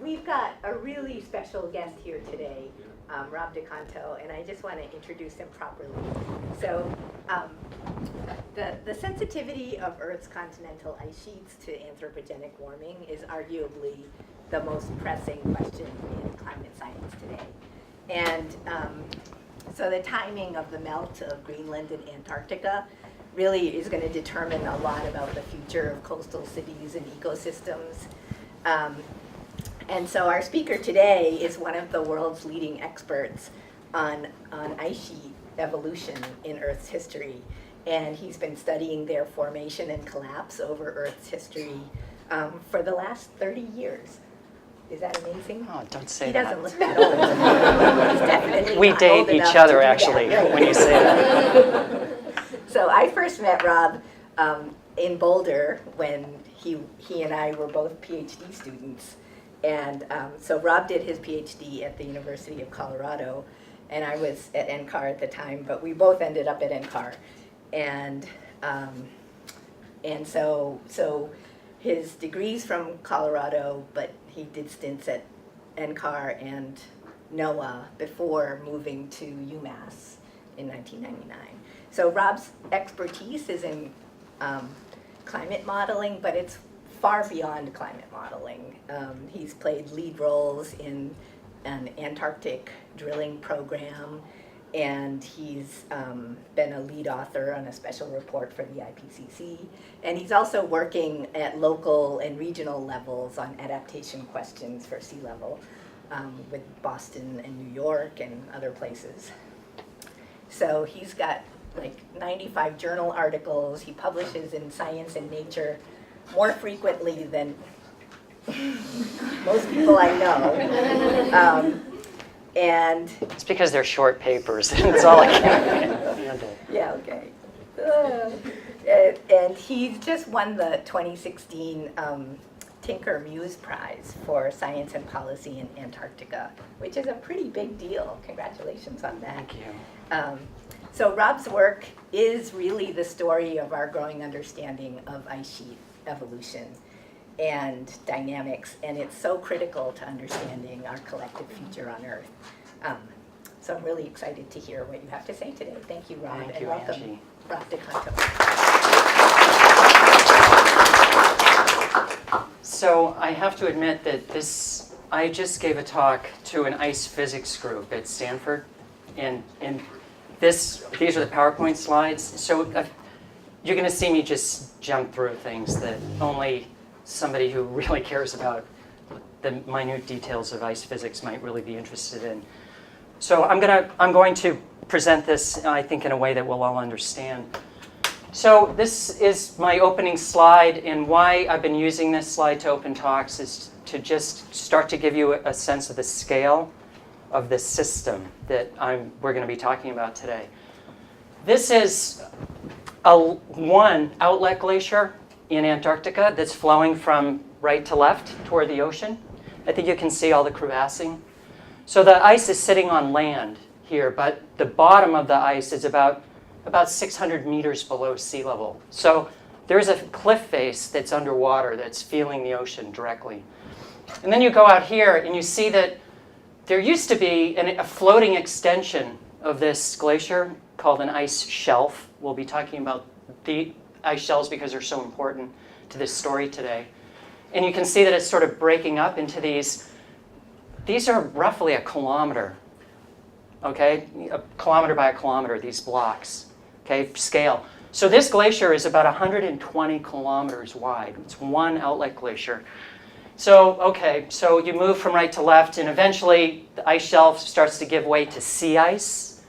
We've got a really special guest here today, Rob DeConto, and I just want to introduce him properly. So the sensitivity of Earth's continental ice sheets to anthropogenic warming is arguably the most pressing question in climate science today. And so the timing of the melt of Greenland and Antarctica really is going to determine a lot about the future of coastal cities and ecosystems. And so our speaker today is one of the world's leading experts on ice sheet evolution in Earth's history. And he's been studying their formation and collapse over Earth's history for the last 30 years. Is that amazing? Oh, don't say he that. He doesn't look that old. He's definitely we not date old each enough other, to do actually, that. when you say that. So I first met Rob in Boulder when he and I were both PhD students. And so Rob did his PhD at the University of Colorado, and I was at NCAR at the time, but we both ended up at NCAR. And so his degree's from Colorado, but he did stints at NCAR and NOAA before moving to UMass in 1999. So Rob's expertise is in climate modeling, but it's far beyond climate modeling. He's played lead roles in an Antarctic drilling program, and he's been a lead author on a special report for the IPCC. And he's also working at local and regional levels on adaptation questions for sea level with Boston and New York and other places. So he's got like 95 journal articles. He publishes in Science and Nature more frequently than most people I know. And it's because they're short papers. That's all I can handle. Yeah, okay. And he just won the 2016 Tinker Muse Prize for Science and Policy in Antarctica, which is a pretty big deal. Congratulations on that. Thank you. So Rob's work is really the story of our growing understanding of ice sheet evolution and dynamics, and it's so critical to understanding our collective future on Earth. So I'm really excited to hear what you have to say today. Thank you, Rob, Thank and you, welcome, Angie. Rob DeConto. So I have to admit that I just gave a talk to an ice physics group at Stanford, and these are the PowerPoint slides. So you're going to see me just jump through things that only somebody who really cares about the minute details of ice physics might really be interested in. So I'm going to present this, I think, in a way that we'll all understand. So this is my opening slide, and why I've been using this slide to open talks is to just start to give you a sense of the scale of the system that we're going to be talking about today. This is one outlet glacier in Antarctica that's flowing from right to left toward the ocean. I think you can see all the crevassing. So the ice is sitting on land here, but the bottom of the ice is about 600 meters below sea level. So there's a cliff face that's underwater that's feeling the ocean directly. And then you go out here and you see that there used to be a floating extension of this glacier called an ice shelf. We'll be talking about the ice shelves because they're so important to this story today. And you can see that it's sort of breaking up into these are roughly a kilometer, okay? A kilometer by a kilometer, these blocks, okay, scale. So this glacier is about 120 kilometers wide. It's one outlet glacier. So, okay, so you move from right to left, and eventually the ice shelf starts to give way to sea ice.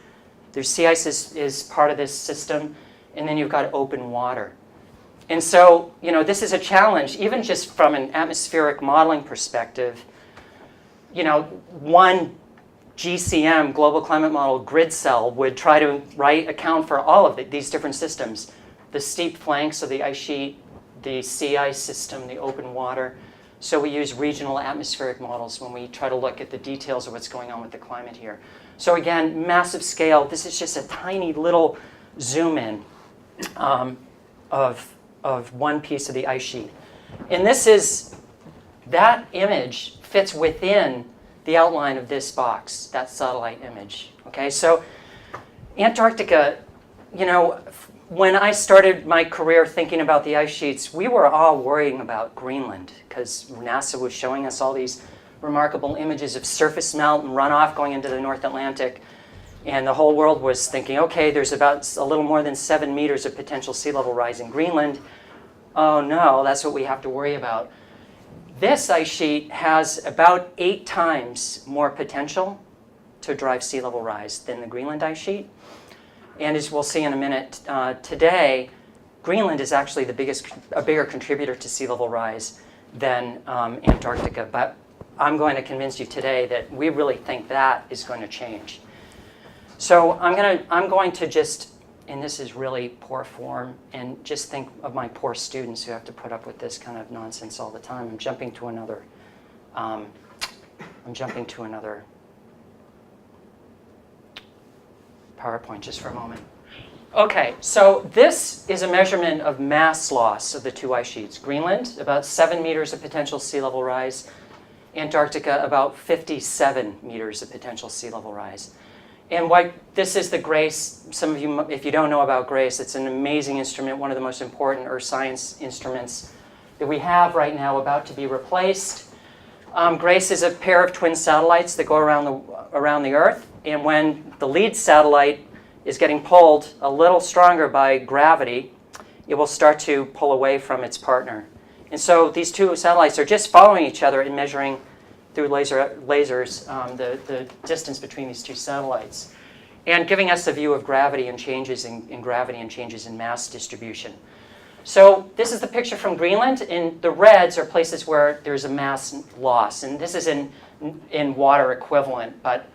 There's sea ice is part of this system, and then you've got open water. And so, this is a challenge, even just from an atmospheric modeling perspective. One GCM, Global Climate Model grid cell, would try to account for all of these different systems. The steep flanks of the ice sheet, the sea ice system, the open water. So we use regional atmospheric models when we try to look at the details of what's going on with the climate here. So again, massive scale. This is just a tiny little zoom in of one piece of the ice sheet. And that image fits within the outline of this box, that satellite image. Okay, so Antarctica, when I started my career thinking about the ice sheets, we were all worrying about Greenland because NASA was showing us all these remarkable images of surface melt and runoff going into the North Atlantic. And the whole world was thinking, okay, there's about a little more than 7 meters of potential sea level rise in Greenland. Oh no, that's what we have to worry about. This ice sheet has about 8 times more potential to drive sea level rise than the Greenland ice sheet. And as we'll see in a minute, today, Greenland is actually a bigger contributor to sea level rise than Antarctica. But I'm going to convince you today that we really think that is going to change. So I'm going to just, and this is really poor form, and just think of my poor students who have to put up with this kind of nonsense all the time. I'm jumping to another PowerPoint just for a moment. Okay, so this is a measurement of mass loss of the 2 ice sheets. Greenland, about 7 meters of potential sea level rise. Antarctica, about 57 meters of potential sea level rise. And this is the GRACE. Some of you, if you don't know about GRACE, it's an amazing instrument, one of the most important earth science instruments that we have right now, about to be replaced. GRACE is a pair of twin satellites that go around the Earth. And when the lead satellite is getting pulled a little stronger by gravity, it will start to pull away from its partner. And so these 2 satellites are just following each other and measuring through lasers the distance between these 2 satellites, and giving us a view of gravity and changes in gravity and changes in mass distribution. So this is the picture from Greenland, and the reds are places where there's a mass loss, and this is in water equivalent, but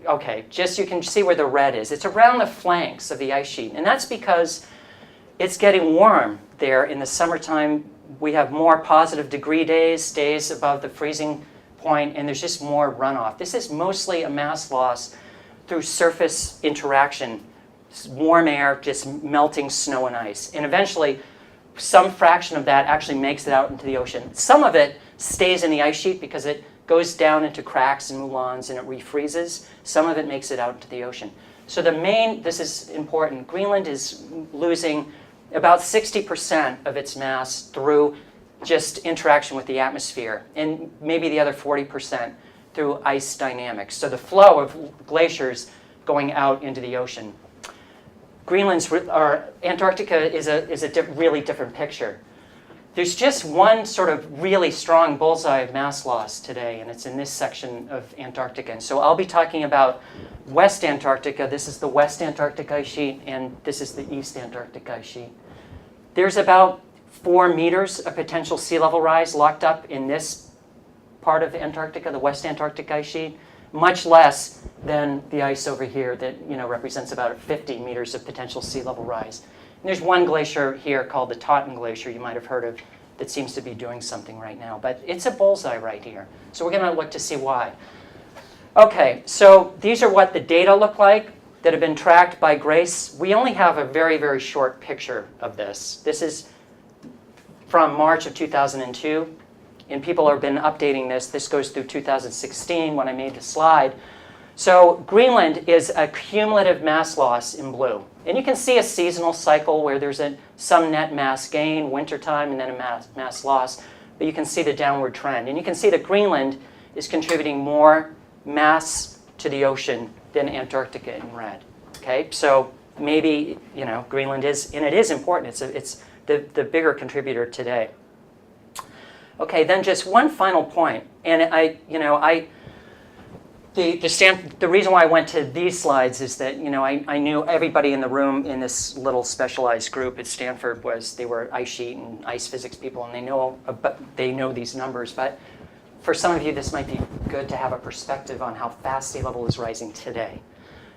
okay, just you can see where the red is. It's around the flanks of the ice sheet, and that's because it's getting warm there in the summertime. We have more positive degree days above the freezing point, and there's just more runoff. This is mostly a mass loss through surface interaction, warm air just melting snow and ice. And eventually, some fraction of that actually makes it out into the ocean. Some of it stays in the ice sheet because it goes down into cracks and moulins and it refreezes. Some of it makes it out into the ocean. So this is important, Greenland is losing about 60% of its mass through just interaction with the atmosphere, and maybe the other 40% through ice dynamics. So the flow of glaciers going out into the ocean. Antarctica is a really different picture. There's just one sort of really strong bullseye of mass loss today, and it's in this section of Antarctica. And so I'll be talking about West Antarctica. This is the West Antarctic ice sheet, and this is the East Antarctic ice sheet. There's about 4 meters of potential sea level rise locked up in this part of Antarctica, the West Antarctic ice sheet, much less than the ice over here that represents about 50 meters of potential sea level rise. And there's one glacier here called the Totten Glacier you might have heard of that seems to be doing something right now. But it's a bullseye right here. So we're going to look to see why. Okay, so these are what the data look like that have been tracked by GRACE. We only have a very, very short picture of this. This is from March of 2002, and people have been updating this. This goes through 2016 when I made the slide. So Greenland is a cumulative mass loss in blue. And you can see a seasonal cycle where there's some net mass gain, wintertime, and then a mass loss. But you can see the downward trend. And you can see that Greenland is contributing more mass to the ocean than Antarctica in red. Okay, so maybe Greenland is, and it is important. It's the bigger contributor today. Okay, then just one final point, and the reason why I went to these slides is that I knew everybody in the room in this little specialized group at Stanford they were ice sheet and ice physics people, and they know these numbers. But for some of you, this might be good to have a perspective on how fast sea level is rising today.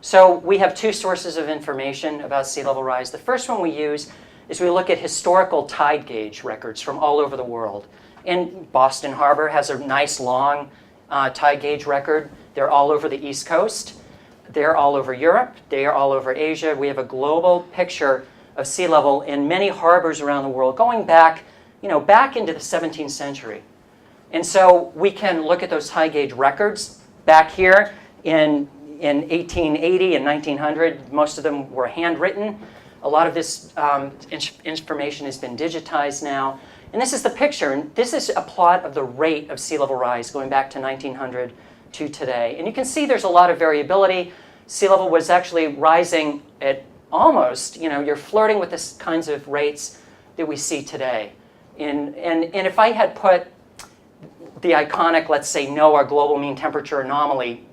So we have 2 sources of information about sea level rise. The first one we use is we look at historical tide gauge records from all over the world. And Boston Harbor has a nice long tide gauge record. They're all over the East Coast. They're all over Europe. They are all over Asia. We have a global picture of sea level in many harbors around the world, going back, back into the 17th century. And so we can look at those high gauge records back here in 1880 and 1900. Most of them were handwritten. A lot of this information has been digitized now. And this is the picture. And this is a plot of the rate of sea level rise going back to 1900 to today. And you can see there's a lot of variability. Sea level was actually rising at almost, you're flirting with the kinds of rates that we see today. And if I had put the iconic, let's say, NOAA global mean temperature anomaly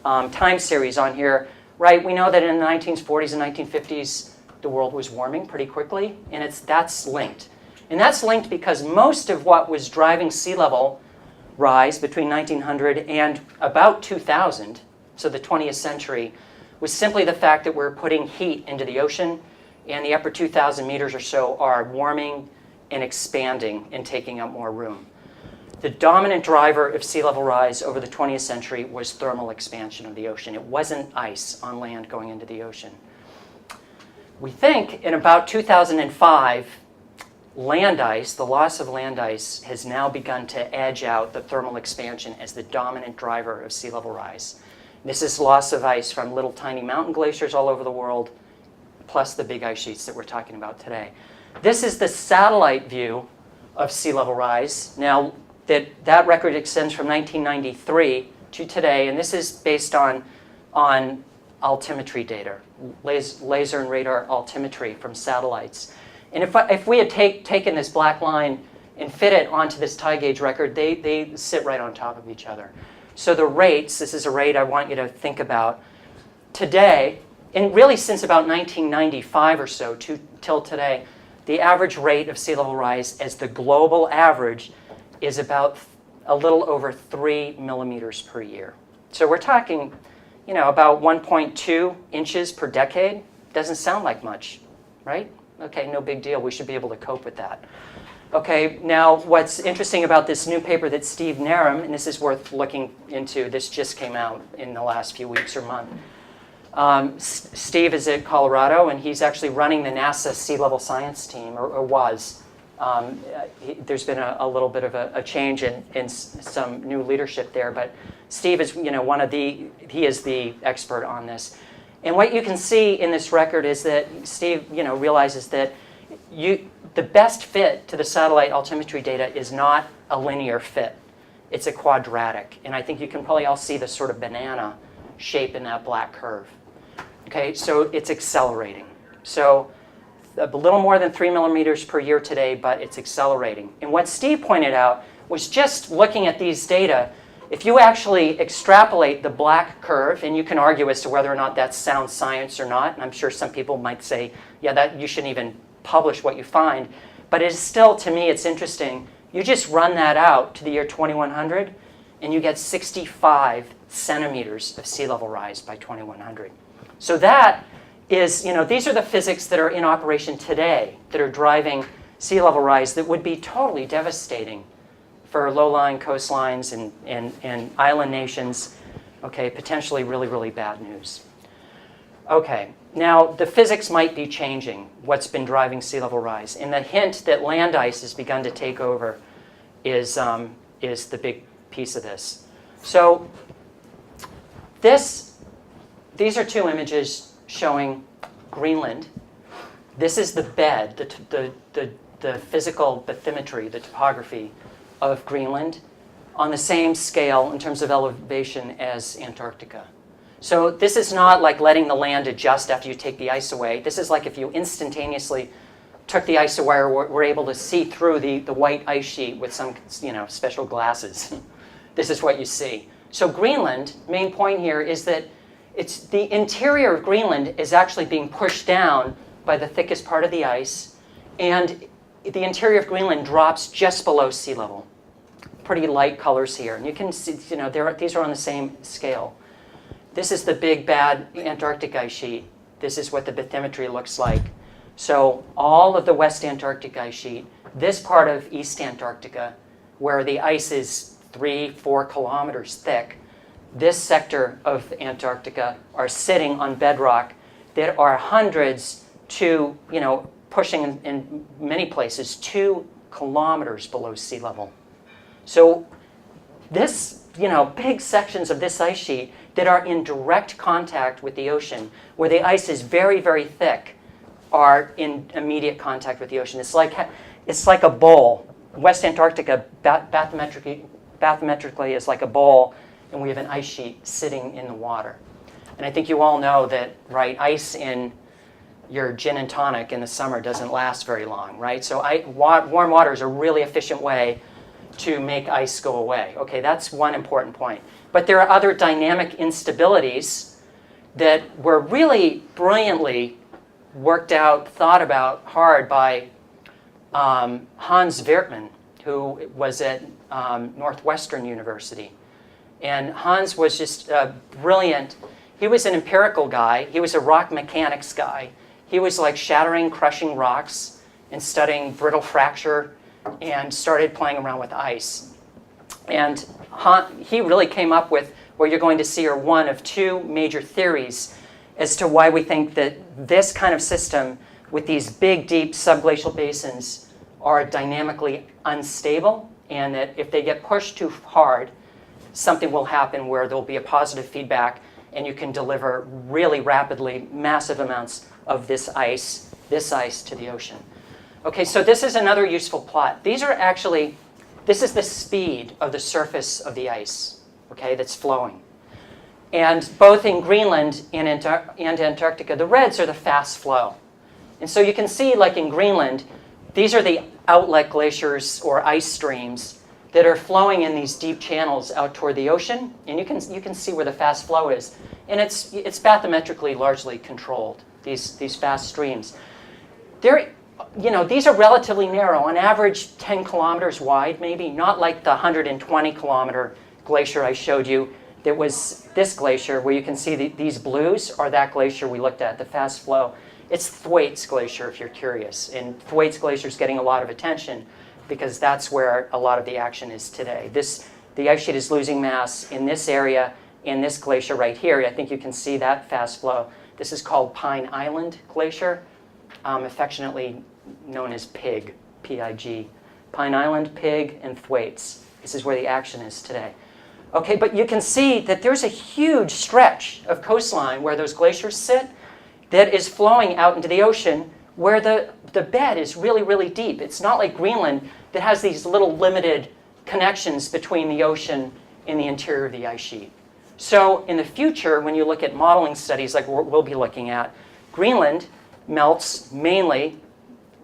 time series on here, right? We know that in the 1940s and 1950s, the world was warming pretty quickly, and that's linked. And that's linked because most of what was driving sea level rise between 1900 and about 2000, so the 20th century, was simply the fact that we're putting heat into the ocean, and the upper 2,000 meters or so are warming and expanding and taking up more room. The dominant driver of sea level rise over the 20th century was thermal expansion of the ocean. It wasn't ice on land going into the ocean. We think in about 2005, land ice, the loss of land ice, has now begun to edge out the thermal expansion as the dominant driver of sea level rise. This is loss of ice from little tiny mountain glaciers all over the world, plus the big ice sheets that we're talking about today. This is the satellite view of sea level rise. Now, that record extends from 1993 to today, and this is based on altimetry data, laser and radar altimetry from satellites. And if we had taken this black line and fit it onto this tide gauge record, they sit right on top of each other. So the rates, this is a rate I want you to think about. Today, and really since about 1995 or so till today, the average rate of sea level rise as the global average is about a little over 3 millimeters per year. So we're talking, about 1.2 inches per decade. Doesn't sound like much, right? Okay, no big deal. We should be able to cope with that. Okay, now what's interesting about this new paper that Steve Narum, and this is worth looking into, this just came out in the last few weeks or month. Steve is at Colorado, and he's actually running the NASA Sea Level Science team, or was. There's been a little bit of a change in some new leadership there, but Steve is, he is the expert on this. And what you can see in this record is that Steve, realizes that the best fit to the satellite altimetry data is not a linear fit. It's a quadratic. And I think you can probably all see the sort of banana shape in that black curve. Okay, so it's accelerating. So a little more than 3 millimeters per year today, but it's accelerating. And what Steve pointed out was just looking at these data, if you actually extrapolate the black curve, and you can argue as to whether or not that's sound science or not, and I'm sure some people might say, yeah, that you shouldn't even publish what you find, but it is still, to me, it's interesting. You just run that out to the year 2100, and you get 65 centimeters of sea level rise by 2100. So that is, these are the physics that are in operation today that are driving sea level rise that would be totally devastating for low-lying coastlines and island nations. Okay, potentially really, really bad news. Okay, now the physics might be changing, what's been driving sea level rise. And the hint that land ice has begun to take over is the big piece of this. So these are two images showing Greenland. This is the bed, the physical bathymetry, the topography of Greenland on the same scale in terms of elevation as Antarctica. So this is not like letting the land adjust after you take the ice away. This is like if you instantaneously took the ice away or were able to see through the white ice sheet with some special glasses. This is what you see. So Greenland, main point here is that it's the interior of Greenland is actually being pushed down by the thickest part of the ice, and the interior of Greenland drops just below sea level. Pretty light colors here, and you can see, these are on the same scale. This is the big bad Antarctic ice sheet. This is what the bathymetry looks like. So all of the West Antarctic ice sheet, this part of East Antarctica, where the ice is 3-4 kilometers thick, this sector of Antarctica are sitting on bedrock that are hundreds to, pushing in many places 2 kilometers below sea level. So this, big sections of this ice sheet that are in direct contact with the ocean, where the ice is very, very thick, are in immediate contact with the ocean. It's like a bowl. West Antarctica bathymetrically is like a bowl, and we have an ice sheet sitting in the water. And I think you all know that, right, ice in your gin and tonic in the summer doesn't last very long, right? So warm water is a really efficient way to make ice go away. Okay, that's one important point. But there are other dynamic instabilities that were really brilliantly worked out, thought about hard by Hans Wertmann, who was at Northwestern University. And Hans was just brilliant. He was an empirical guy. He was a rock mechanics guy. He was like shattering, crushing rocks and studying brittle fracture and started playing around with ice. And he really came up with what you're going to see are one of 2 major theories as to why we think that this kind of system with these big, deep subglacial basins are dynamically unstable, and that if they get pushed too hard, something will happen where there'll be a positive feedback and you can deliver really rapidly massive amounts of this ice to the ocean. Okay, so this is another useful plot. This is the speed of the surface of the ice, okay, that's flowing. And both in Greenland and Antarctica, the reds are the fast flow. And so you can see, like in Greenland, these are the outlet glaciers or ice streams that are flowing in these deep channels out toward the ocean. And you can see where the fast flow is. And it's bathymetrically largely controlled, these fast streams. These are relatively narrow, on average 10 kilometers wide, maybe, not like the 120 kilometer glacier I showed you that was this glacier, where you can see these blues are that glacier we looked at, the fast flow. It's Thwaites Glacier, if you're curious. And Thwaites Glacier is getting a lot of attention because that's where a lot of the action is today. The ice sheet is losing mass in this area, in this glacier right here. I think you can see that fast flow. This is called Pine Island Glacier, affectionately known as PIG, P-I-G. Pine Island, PIG, and Thwaites. This is where the action is today. Okay, but you can see that there's a huge stretch of coastline where those glaciers sit that is flowing out into the ocean where the bed is really, really deep. It's not like Greenland that has these little limited connections between the ocean and the interior of the ice sheet. So in the future, when you look at modeling studies like we'll be looking at, Greenland melts mainly.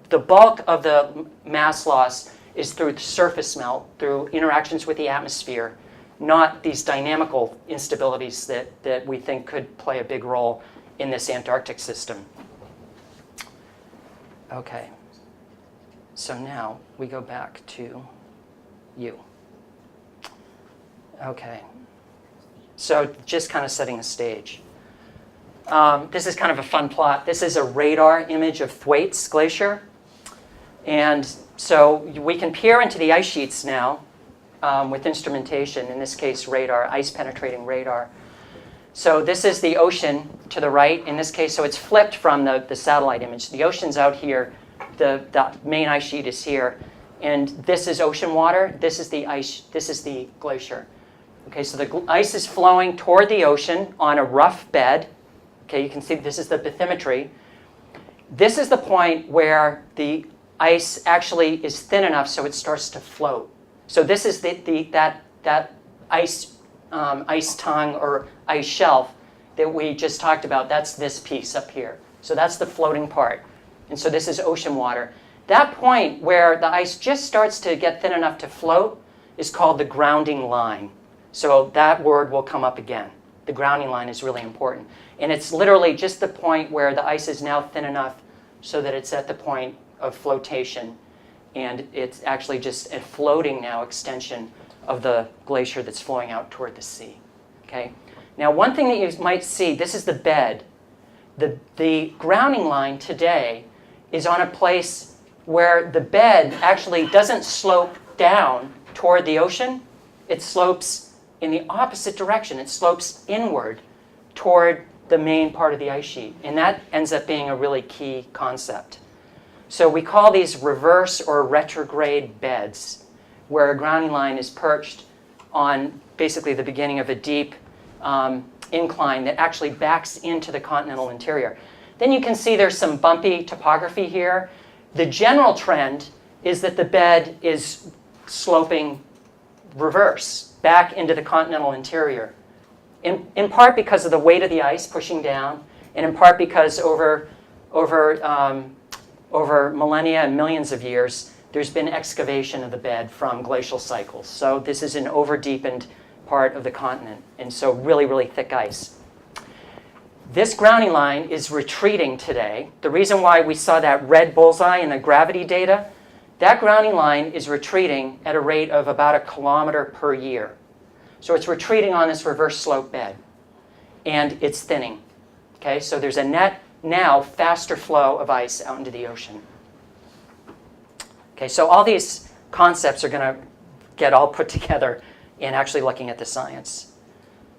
The bulk of the mass loss is through surface melt, through interactions with the atmosphere, not these dynamical instabilities that we think could play a big role in this Antarctic system. Okay, so now we go back to you. Okay, so just kind of setting the stage. This is kind of a fun plot. This is a radar image of Thwaites Glacier. And so we can peer into the ice sheets now with instrumentation, in this case radar, ice-penetrating radar. So this is the ocean to the right, in this case, so it's flipped from the satellite image. The ocean's out here, the main ice sheet is here, and this is ocean water, this is the glacier. Okay, so the ice is flowing toward the ocean on a rough bed. Okay, you can see this is the bathymetry. This is the point where the ice actually is thin enough so it starts to float. So this is that ice tongue or ice shelf that we just talked about. That's this piece up here. So that's the floating part. And so this is ocean water. That point where the ice just starts to get thin enough to float is called the grounding line. So that word will come up again. The grounding line is really important. And it's literally just the point where the ice is now thin enough so that it's at the point of flotation. And it's actually just a floating now extension of the glacier that's flowing out toward the sea. Okay? Now, one thing that you might see, this is the bed. The grounding line today is on a place where the bed actually doesn't slope down toward the ocean. It slopes in the opposite direction. It slopes inward toward the main part of the ice sheet. And that ends up being a really key concept. So we call these reverse or retrograde beds, where a grounding line is perched on basically the beginning of a deep incline that actually backs into the continental interior. Then you can see there's some bumpy topography here. The general trend is that the bed is sloping reverse, back into the continental interior. In part because of the weight of the ice pushing down, and in part because over millennia and millions of years, there's been excavation of the bed from glacial cycles. So this is an over-deepened part of the continent, and so really, really thick ice. This grounding line is retreating today. The reason why we saw that red bullseye in the gravity data, that grounding line is retreating at a rate of about 1 kilometer per year. So it's retreating on this reverse slope bed, and it's thinning. Okay, so there's a net now faster flow of ice out into the ocean. Okay, so all these concepts are going to get all put together in actually looking at the science.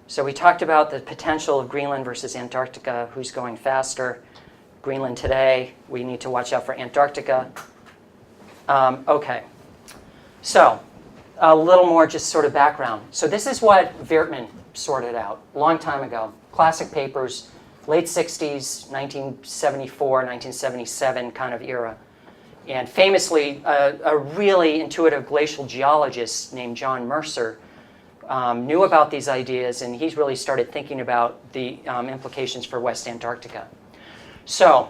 So we talked about the potential of Greenland versus Antarctica, who's going faster. Greenland today, we need to watch out for Antarctica. Okay, so a little more just sort of background. So this is what Weertman sorted out a long time ago. Classic papers, late 60s, 1974, 1977 kind of era. And famously, a really intuitive glacial geologist named John Mercer knew about these ideas, and he's really started thinking about the implications for West Antarctica. So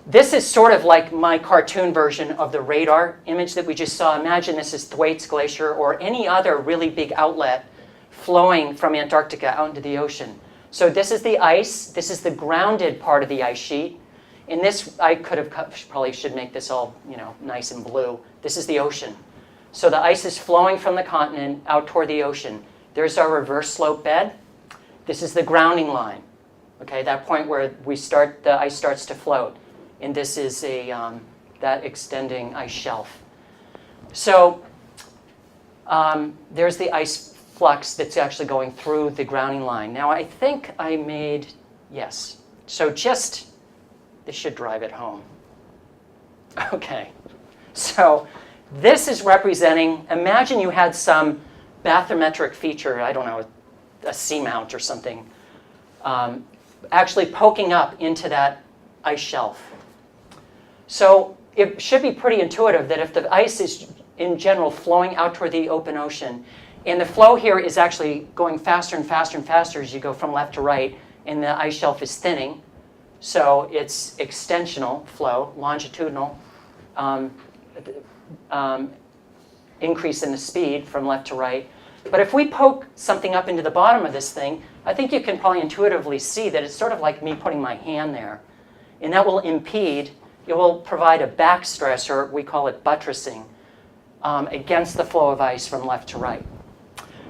this is sort of like my cartoon version of the radar image that we just saw. Imagine this is Thwaites Glacier or any other really big outlet flowing from Antarctica out into the ocean. So this is the ice. This is the grounded part of the ice sheet. And this, I could have probably should make this all, nice and blue. This is the ocean. So the ice is flowing from the continent out toward the ocean. There's our reverse slope bed. This is the grounding line. Okay, that point where the ice starts to float. And this is that extending ice shelf. So there's the ice flux that's actually going through the grounding line. Now I think I made, yes. So this should drive it home. Okay, so this is representing, imagine you had some bathymetric feature, I don't know, a seamount or something, actually poking up into that ice shelf. So it should be pretty intuitive that if the ice is, in general, flowing out toward the open ocean, and the flow here is actually going faster and faster and faster as you go from left to right, and the ice shelf is thinning, so it's extensional flow, longitudinal, increase in the speed from left to right. But if we poke something up into the bottom of this thing, I think you can probably intuitively see that it's sort of like me putting my hand there. And that will impede, it will provide a back stress, or we call it buttressing, against the flow of ice from left to right.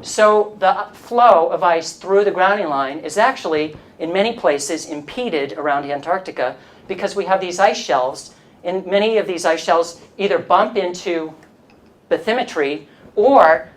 So the flow of ice through the grounding line is actually, in many places, impeded around Antarctica because we have these ice shelves, and many of these ice shelves either bump into bathymetry, or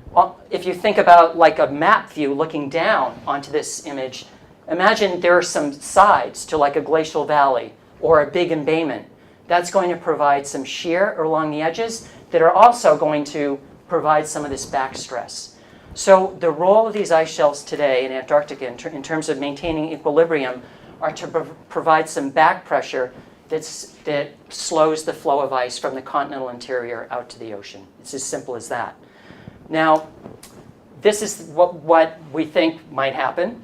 if you think about like a map view looking down onto this image, imagine there are some sides to like a glacial valley or a big embayment. That's going to provide some shear along the edges that are also going to provide some of this back stress. So the role of these ice shelves today in Antarctica in terms of maintaining equilibrium are to provide some back pressure that slows the flow of ice from the continental interior out to the ocean. It's as simple as that. Now, this is what we think might happen.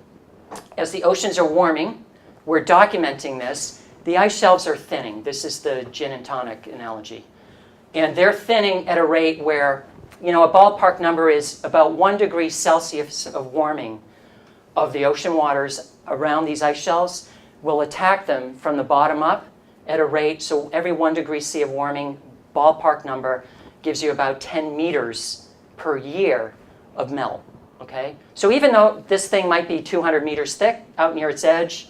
As the oceans are warming, we're documenting this. The ice shelves are thinning. This is the gin and tonic analogy. And they're thinning at a rate where, a ballpark number is about 1 degree Celsius of warming of the ocean waters around these ice shelves will attack them from the bottom up at a rate, so every 1 degree C of warming, ballpark number, gives you about 10 meters per year of melt, okay? So even though this thing might be 200 meters thick out near its edge,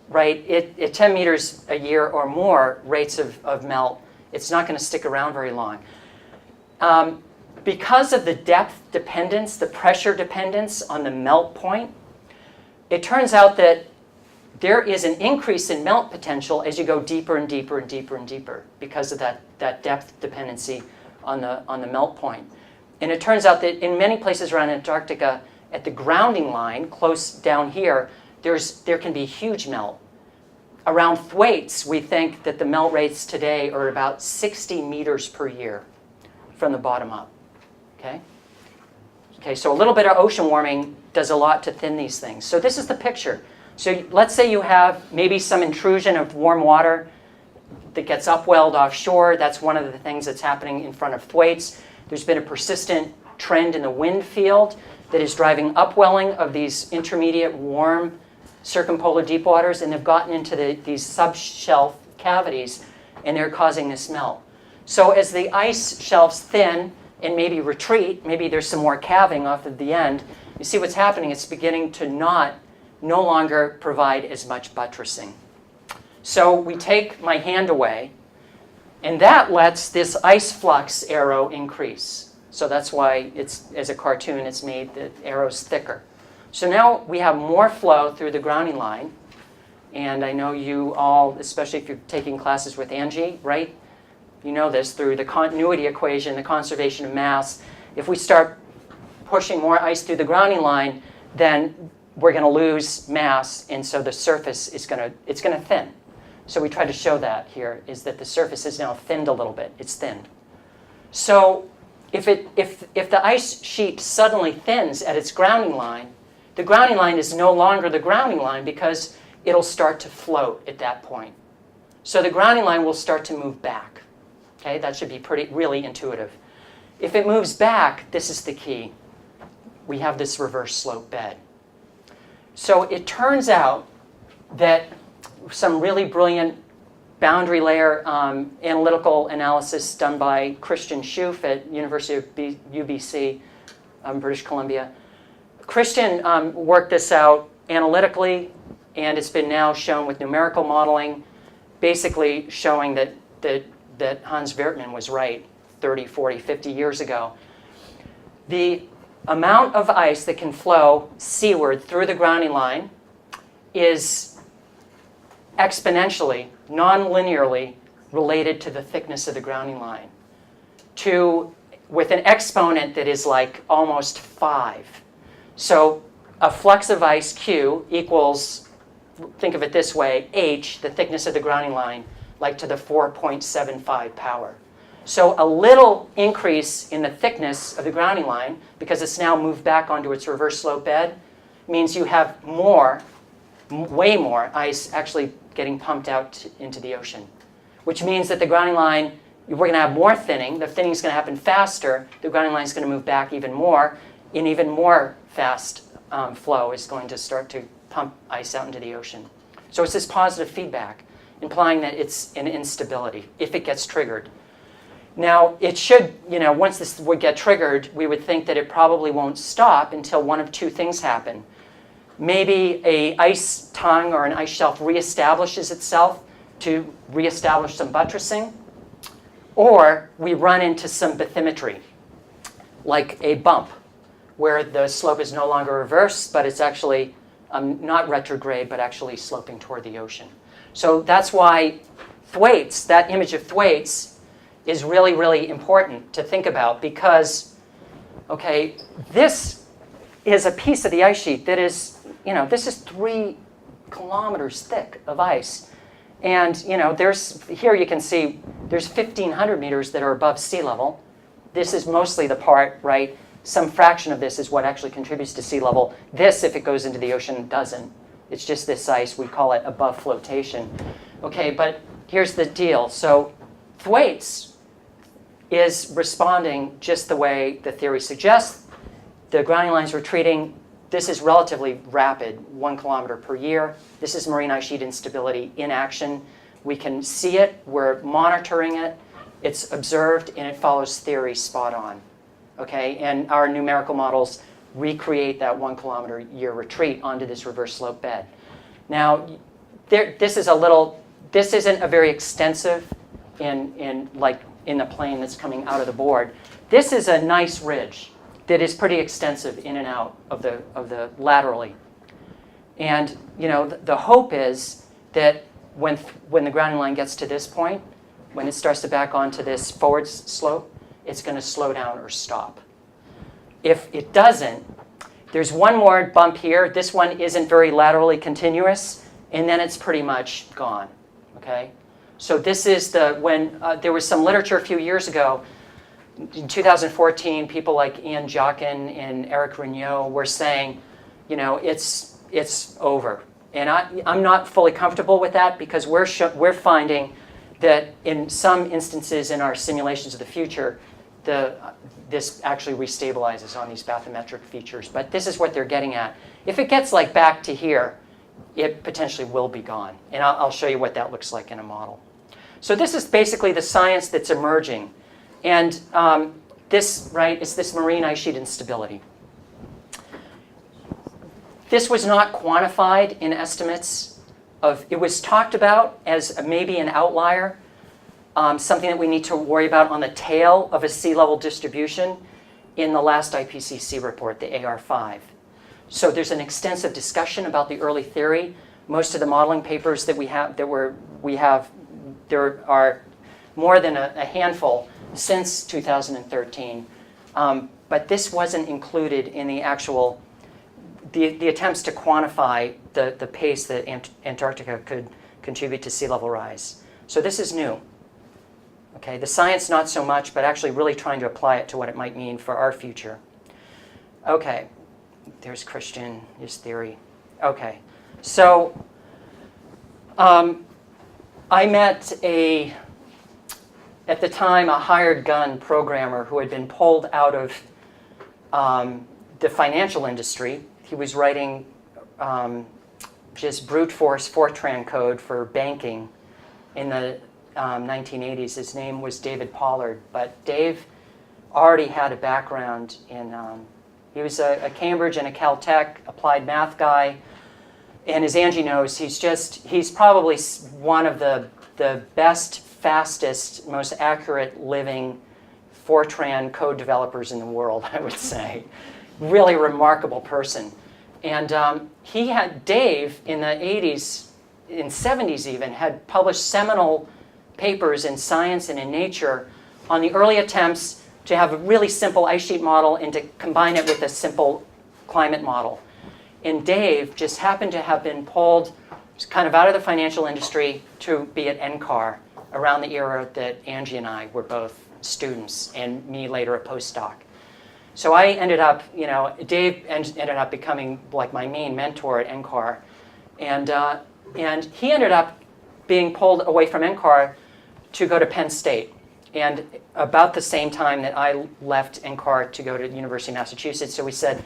right, at 10 meters a year or more rates of melt, it's not going to stick around very long. because of the depth dependence, the pressure dependence on the melt point, it turns out that there is an increase in melt potential as you go deeper and deeper and deeper and deeper because of that depth dependency on the melt point. And it turns out that in many places around Antarctica, at the grounding line, close down here, there can be huge melt. Around Thwaites, we think that the melt rates today are about 60 meters per year from the bottom up. Okay, so a little bit of ocean warming does a lot to thin these things. So this is the picture. So let's say you have maybe some intrusion of warm water that gets upwelled offshore. That's one of the things that's happening in front of Thwaites. There's been a persistent trend in the wind field that is driving upwelling of these intermediate warm circumpolar deep waters, and they've gotten into these subshelf cavities, and they're causing this melt. So as the ice shelves thin and maybe retreat, maybe there's some more calving off of the end, you see what's happening. It's beginning to no longer provide as much buttressing. So we take my hand away, and that lets this ice flux arrow increase. So that's why it's, as a cartoon, it's made the arrows thicker. So now we have more flow through the grounding line. And I know you all, especially if you're taking classes with Angie, right? You know this through the continuity equation, the conservation of mass. If we start pushing more ice through the grounding line, then we're going to lose mass, and so the surface is going to thin. So we try to show that here, is that the surface is now thinned a little bit. It's thinned. So if the ice sheet suddenly thins at its grounding line, the grounding line is no longer the grounding line because it'll start to float at that point. So the grounding line will start to move back. Okay, that should be really intuitive. If it moves back, this is the key. We have this reverse slope bed. So it turns out that some really brilliant boundary layer analytical analysis done by Christian Schoof at University of UBC, British Columbia. Christian worked this out analytically, and it's been now shown with numerical modeling, basically showing that Hans Wertmann was right 30, 40, 50 years ago. The amount of ice that can flow seaward through the grounding line is exponentially, non-linearly related to the thickness of the grounding line, with an exponent that is like almost 5. So a flux of ice Q equals, think of it this way, H, the thickness of the grounding line, like to the 4.75 power. So a little increase in the thickness of the grounding line, because it's now moved back onto its reverse slope bed, means you have way more ice actually getting pumped out into the ocean, which means that the grounding line, we're going to have more thinning. The thinning is going to happen faster. The grounding line is going to move back even more, and even more fast flow is going to start to pump ice out into the ocean. So it's this positive feedback, implying that it's an instability if it gets triggered. Now, it should, once this would get triggered, we would think that it probably won't stop until one of two things happen. Maybe an ice tongue or an ice shelf reestablishes itself to reestablish some buttressing, or we run into some bathymetry, like a bump, where the slope is no longer reverse, but it's actually not retrograde, but actually sloping toward the ocean. So that's why Thwaites, that image of Thwaites, is really, really important to think about, because, okay, this is a piece of the ice sheet that is, this is 3 kilometers thick of ice. And, here you can see there's 1,500 meters that are above sea level. This is mostly the part, right? Some fraction of this is what actually contributes to sea level. This, if it goes into the ocean, doesn't. It's just this ice. We call it above flotation. Okay, but here's the deal. So Thwaites is responding just the way the theory suggests. The grounding line's retreating. This is relatively rapid, 1 kilometer per year. This is marine ice sheet instability in action. We can see it. We're monitoring it. It's observed, and it follows theory spot on. Okay, and our numerical models recreate that 1 kilometer year retreat onto this reverse slope bed. Now, this isn't a very extensive in the plane that's coming out of the board, this is a nice ridge that is pretty extensive in and out of the laterally. And the hope is that when the grounding line gets to this point, when it starts to back onto this forward slope, it's going to slow down or stop. If it doesn't, there's one more bump here. This one isn't very laterally continuous, and then it's pretty much gone. Okay? So this is when there was some literature a few years ago. In 2014, people like Ian Jockin and Eric Regnault were saying, it's over. And I'm not fully comfortable with that because we're finding that in some instances in our simulations of the future, this actually restabilizes on these bathymetric features. But this is what they're getting at. If it gets like back to here, it potentially will be gone. And I'll show you what that looks like in a model. So this is basically the science that's emerging. And this, right, is this marine ice sheet instability. This was not quantified in estimates it was talked about as maybe an outlier, something that we need to worry about on the tail of a sea level distribution in the last IPCC report, the AR5. So there's an extensive discussion about the early theory. Most of the modeling papers that we have, there are more than a handful since 2013. But this wasn't included in the actual, the attempts to quantify the pace that Antarctica could contribute to sea level rise. So this is new. Okay, the science not so much, but actually really trying to apply it to what it might mean for our future. Okay, there's Christian, his theory. Okay, so I met at the time, a hired gun programmer who had been pulled out of the financial industry. He was writing just brute force Fortran code for banking in the 1980s. His name was David Pollard, but Dave already had a background in, he was a Cambridge and a Caltech applied math guy, and as Angie knows, he's probably one of the best, fastest, most accurate living Fortran code developers in the world, I would say. Really remarkable person. And Dave in the 80s, in 70s even, had published seminal papers in Science and in Nature on the early attempts to have a really simple ice sheet model and to combine it with a simple climate model. And Dave just happened to have been pulled kind of out of the financial industry to be at NCAR around the era that Angie and I were both students, and me later a postdoc. So I ended up, Dave ended up becoming like my main mentor at NCAR. And he ended up being pulled away from NCAR to go to Penn State. And about the same time that I left NCAR to go to the University of Massachusetts, so we said,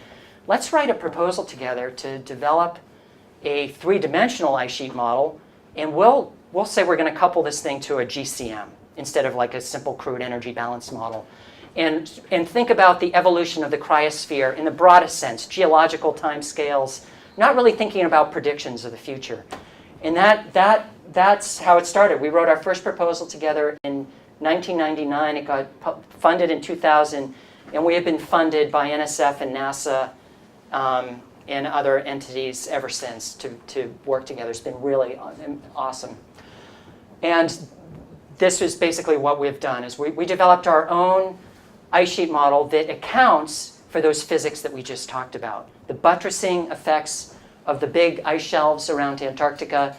let's write a proposal together to develop a three-dimensional ice sheet model, and we'll say we're going to couple this thing to a GCM instead of like a simple crude energy balance model. And think about the evolution of the cryosphere in the broadest sense, geological timescales, not really thinking about predictions of the future. And that's how it started. We wrote our first proposal together in 1999. It got funded in 2000, and we have been funded by NSF and NASA and other entities ever since to work together. It's been really awesome. And this is basically what we've done, is we developed our own ice sheet model that accounts for those physics that we just talked about. The buttressing effects of the big ice shelves around Antarctica.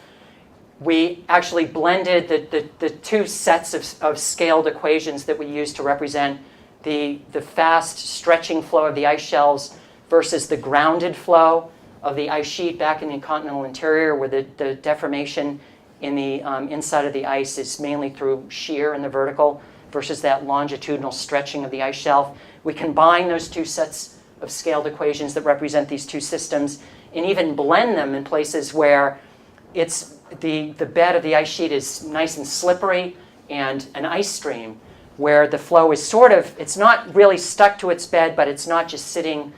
We actually blended the two sets of scaled equations that we use to represent the fast stretching flow of the ice shelves versus the grounded flow of the ice sheet back in the continental interior, where the deformation in the inside of the ice is mainly through shear in the vertical versus that longitudinal stretching of the ice shelf. We combine those two sets of scaled equations that represent these two systems and even blend them in places where it's the bed of the ice sheet is nice and slippery, and an ice stream where the flow is it's not really stuck to its bed, but it's not just sitting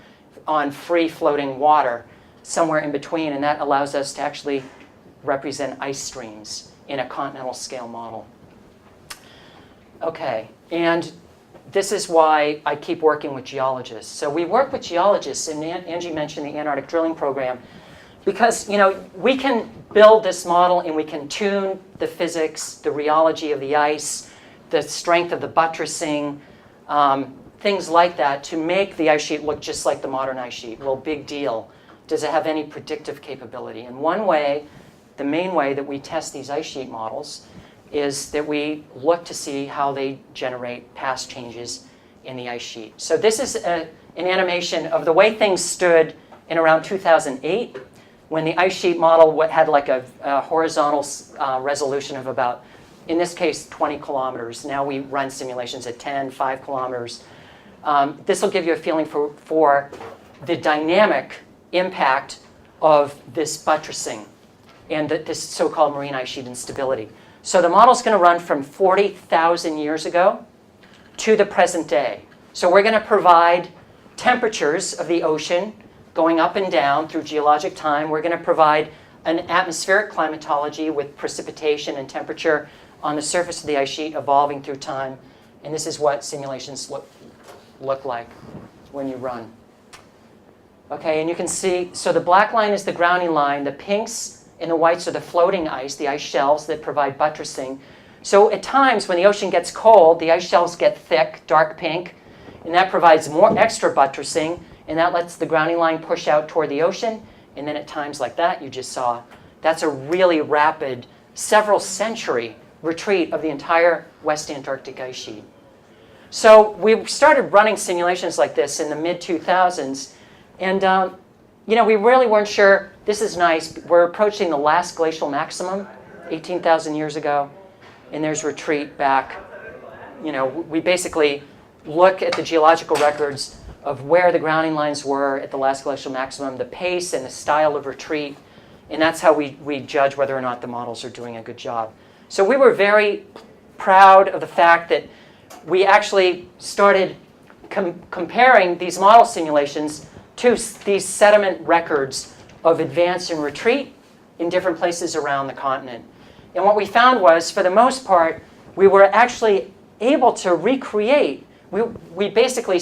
on free floating water, somewhere in between, and that allows us to actually represent ice streams in a continental scale model. Okay, and this is why I keep working with geologists. So we work with geologists, and Angie mentioned the Antarctic drilling program, because we can build this model and we can tune the physics, the rheology of the ice, the strength of the buttressing, things like that to make the ice sheet look just like the modern ice sheet. Well, big deal. Does it have any predictive capability? And one way, the main way that we test these ice sheet models is that we look to see how they generate past changes in the ice sheet. So this is an animation of the way things stood in around 2008, when the ice sheet model had like a horizontal resolution of about, in this case, 20 kilometers. Now we run simulations at 10, 5 kilometers. This will give you a feeling for the dynamic impact of this buttressing and this so-called marine ice sheet instability. So the model's going to run from 40,000 years ago to the present day. So we're going to provide temperatures of the ocean going up and down through geologic time. We're going to provide an atmospheric climatology with precipitation and temperature on the surface of the ice sheet evolving through time. And this is what simulations look like when you run. Okay, and you can see, so the black line is the grounding line. The pinks and the whites are the floating ice, the ice shelves that provide buttressing. So at times when the ocean gets cold, the ice shelves get thick, dark pink, and that provides more extra buttressing, and that lets the grounding line push out toward the ocean. And then at times like that you just saw, that's a really rapid, several century retreat of the entire West Antarctic ice sheet. So we started running simulations like this in the mid-2000s, and we really weren't sure. This is nice. We're approaching the last glacial maximum, 18,000 years ago, and there's retreat back. We basically look at the geological records of where the grounding lines were at the last glacial maximum, the pace and the style of retreat, and that's how we judge whether or not the models are doing a good job. So we were very proud of the fact that we actually started comparing these model simulations to these sediment records of advance and retreat in different places around the continent. And what we found was, for the most part, we were actually able to recreate. We basically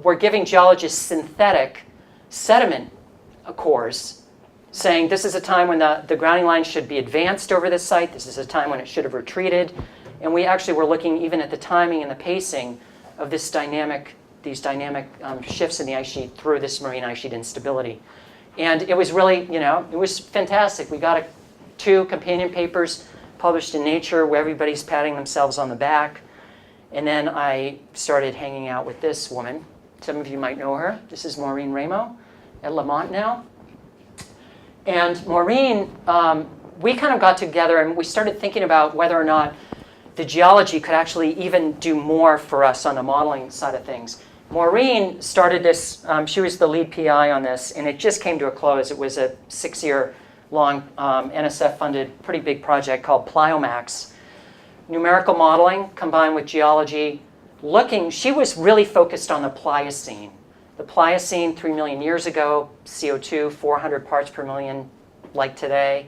were giving geologists synthetic sediment cores, saying this is a time when the grounding line should be advanced over this site, this is a time when it should have retreated, and we actually were looking even at the timing and the pacing of these dynamic shifts in the ice sheet through this marine ice sheet instability. And it was really, it was fantastic. We got 2 companion papers published in Nature where everybody's patting themselves on the back. And then I started hanging out with this woman. Some of you might know her. This is Maureen Ramo at Lamont now. And Maureen, we kind of got together and we started thinking about whether or not the geology could actually even do more for us on the modeling side of things. Maureen started this, she was the lead PI on this, and it just came to a close. It was a 6-year-long NSF-funded, pretty big project called Pliomax. Numerical modeling combined with geology, she was really focused on the Pliocene. The Pliocene, 3 million years ago, CO2, 400 parts per million, like today.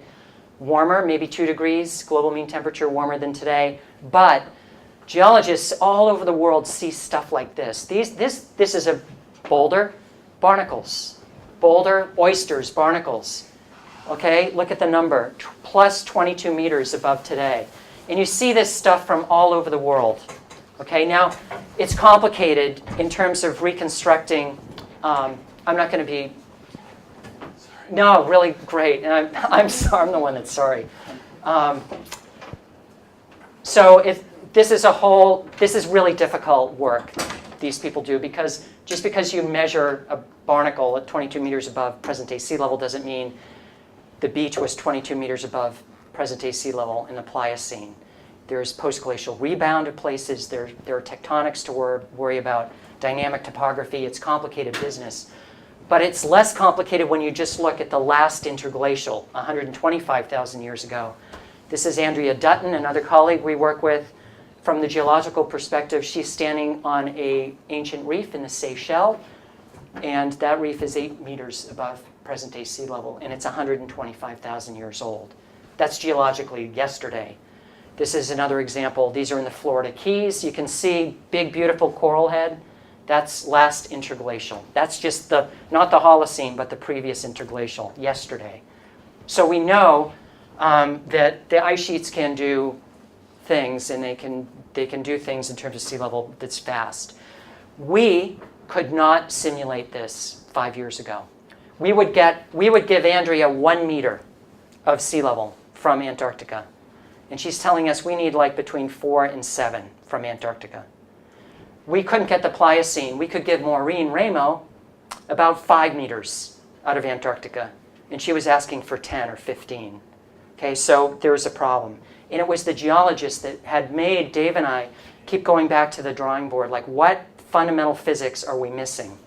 Warmer, maybe 2 degrees, global mean temperature warmer than today. But geologists all over the world see stuff like this. This is a boulder, barnacles. Boulder, oysters, barnacles. Okay, look at the number, plus 22 meters above today. And you see this stuff from all over the world. Okay, now it's complicated in terms of reconstructing. I'm not going to be. No, really great, and I'm sorry. I'm the one that's sorry. This is really difficult work these people do, because just because you measure a barnacle at 22 meters above present-day sea level doesn't mean the beach was 22 meters above present-day sea level in the Pliocene. There's post-glacial rebound of places. There are tectonics to worry about, dynamic topography. It's complicated business. But it's less complicated when you just look at the last interglacial, 125,000 years ago. This is Andrea Dutton, another colleague we work with. From the geological perspective, she's standing on an ancient reef in the Seychelles, and that reef is 8 meters above present-day sea level, and it's 125,000 years old. That's geologically yesterday. This is another example. These are in the Florida Keys. You can see big, beautiful coral head. That's last interglacial. That's just not the Holocene, but the previous interglacial, yesterday. So we know that the ice sheets can do things, and they can do things in terms of sea level that's fast. We could not simulate this 5 years ago. We would give Andrea 1 meter of sea level from Antarctica. And she's telling us we need like between 4 and 7 from Antarctica. We couldn't get the Pliocene. We could give Maureen Ramo about 5 meters out of Antarctica. And she was asking for 10 or 15. Okay, so there was a problem. And it was the geologists that had made Dave and I keep going back to the drawing board, like what fundamental physics are we missing?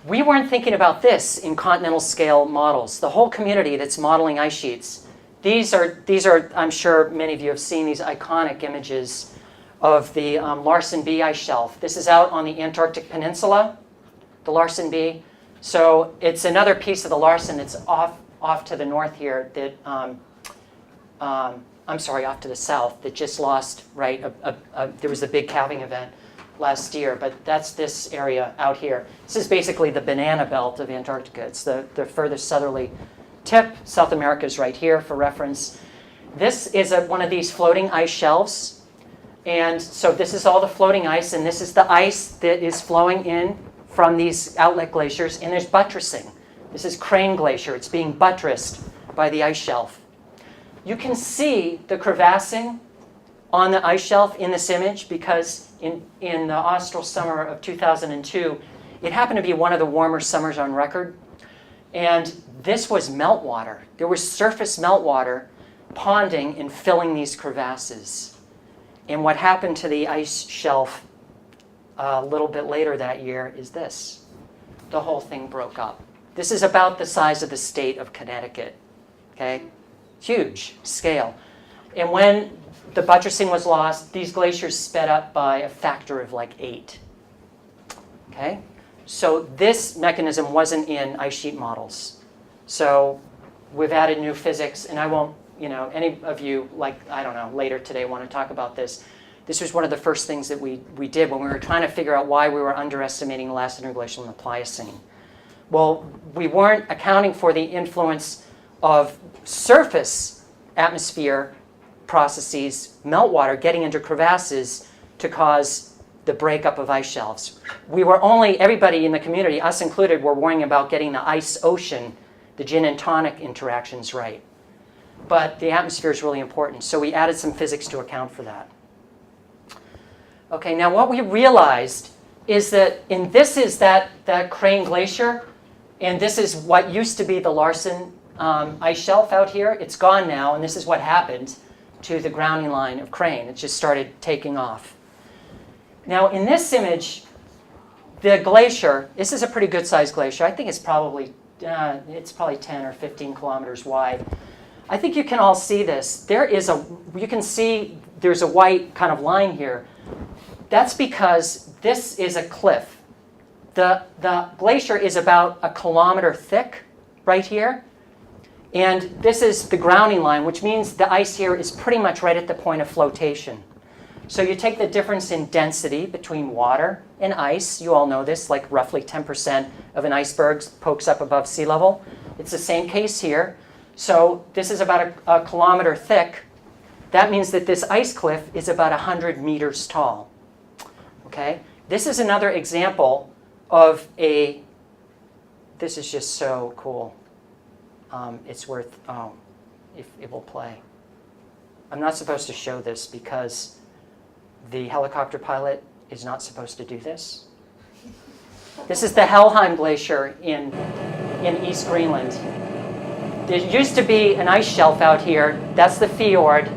We weren't thinking about this in continental scale models. The whole community that's modeling ice sheets, these are, I'm sure many of you have seen these iconic images of the Larsen B Ice Shelf. This is out on the Antarctic Peninsula, the Larsen B. So it's another piece of the Larsen that's off to the north here that, I'm sorry, off to the south that just lost, right, there was a big calving event last year, but that's this area out here. This is basically the banana belt of Antarctica. It's the furthest southerly tip. South America is right here for reference. This is one of these floating ice shelves. And so this is all the floating ice, and this is the ice that is flowing in from these outlet glaciers, and there's buttressing. This is Crane Glacier. It's being buttressed by the ice shelf. You can see the crevassing on the ice shelf in this image because in the austral summer of 2002, it happened to be one of the warmer summers on record. And this was meltwater. There was surface meltwater ponding and filling these crevasses. And what happened to the ice shelf a little bit later that year is this. The whole thing broke up. This is about the size of the state of Connecticut. Okay? Huge scale. And when the buttressing was lost, these glaciers sped up by a factor of like 8. Okay? So this mechanism wasn't in ice sheet models. So we've added new physics, and I won't, any of you, like, I don't know, later today want to talk about this. This was one of the first things that we did when we were trying to figure out why we were underestimating the last interglacial and the Pliocene. Well, we weren't accounting for the influence of surface atmosphere processes, meltwater getting into crevasses to cause the breakup of ice shelves. We were everybody in the community, us included, were worrying about getting the ice-ocean, the gin and tonic interactions right. But the atmosphere is really important, so we added some physics to account for that. Okay, now what we realized is that, and this is that Crane Glacier, and this is what used to be the Larsen ice shelf out here. It's gone now, and this is what happened to the grounding line of Crane. It just started taking off. Now, in this image, the glacier, this is a pretty good-sized glacier. I think it's probably 10 or 15 kilometers wide. I think you can all see this. You can see there's a white kind of line here. That's because this is a cliff. The glacier is about 1 kilometer thick right here. And this is the grounding line, which means the ice here is pretty much right at the point of flotation. So you take the difference in density between water and ice. You all know this, like roughly 10% of an iceberg pokes up above sea level. It's the same case here. So this is about 1 kilometer thick. That means that this ice cliff is about 100 meters tall. Okay? This is another example of this is just so cool. It's worth, if it will play. I'm not supposed to show this because the helicopter pilot is not supposed to do this. This is the Helheim Glacier in East Greenland. There used to be an ice shelf out here. That's the fjord.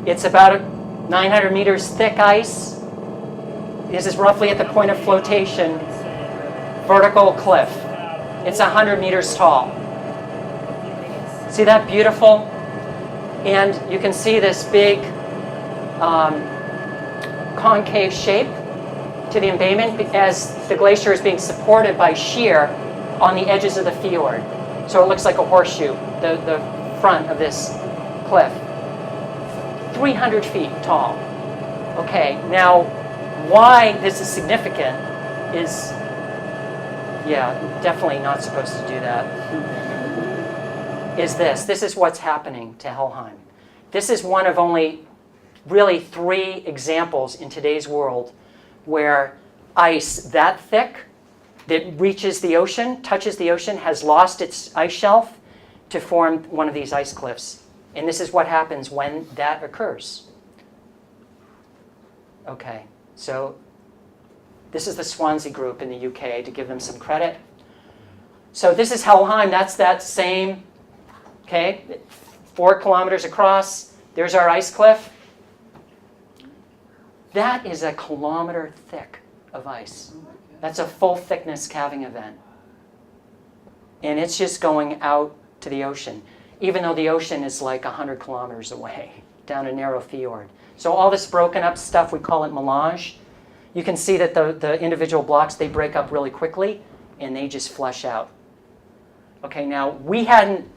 It's about 900 meters thick ice. This is roughly at the point of flotation. Vertical cliff. It's 100 meters tall. See that beautiful? And you can see this big concave shape to the embayment as the glacier is being supported by shear on the edges of the fjord. So it looks like a horseshoe. The front of this cliff. 300 feet tall. Okay, now why this is significant is, yeah, definitely not supposed to do that, is this. This is what's happening to Helheim. This is one of only really 3 examples in today's world where ice that thick that reaches the ocean, touches the ocean, has lost its ice shelf to form one of these ice cliffs. And this is what happens when that occurs. Okay, so this is the Swansea group in the UK, to give them some credit. So this is Helheim. That's that same, okay, 4 kilometers across. There's our ice cliff. That is a kilometer thick of ice. That's a full thickness calving event. And it's just going out to the ocean, even though the ocean is like 100 kilometers away, down a narrow fjord. So all this broken up stuff, we call it melange. You can see that the individual blocks, they break up really quickly, and they just flush out. Okay, now we hadn't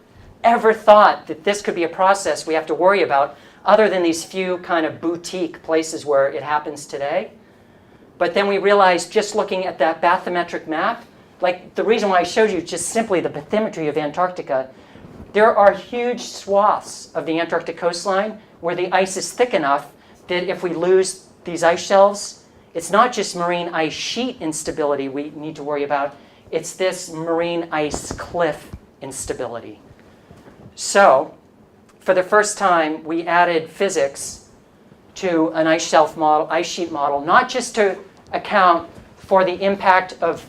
ever thought that this could be a process we have to worry about, other than these few kind of boutique places where it happens today. But then we realized, just looking at that bathymetric map, like the reason why I showed you just simply the bathymetry of Antarctica, there are huge swaths of the Antarctic coastline where the ice is thick enough that if we lose these ice shelves, it's not just marine ice sheet instability we need to worry about, it's this marine ice cliff instability. So, for the first time, we added physics to an ice shelf model, ice sheet model, not just to account for the impact of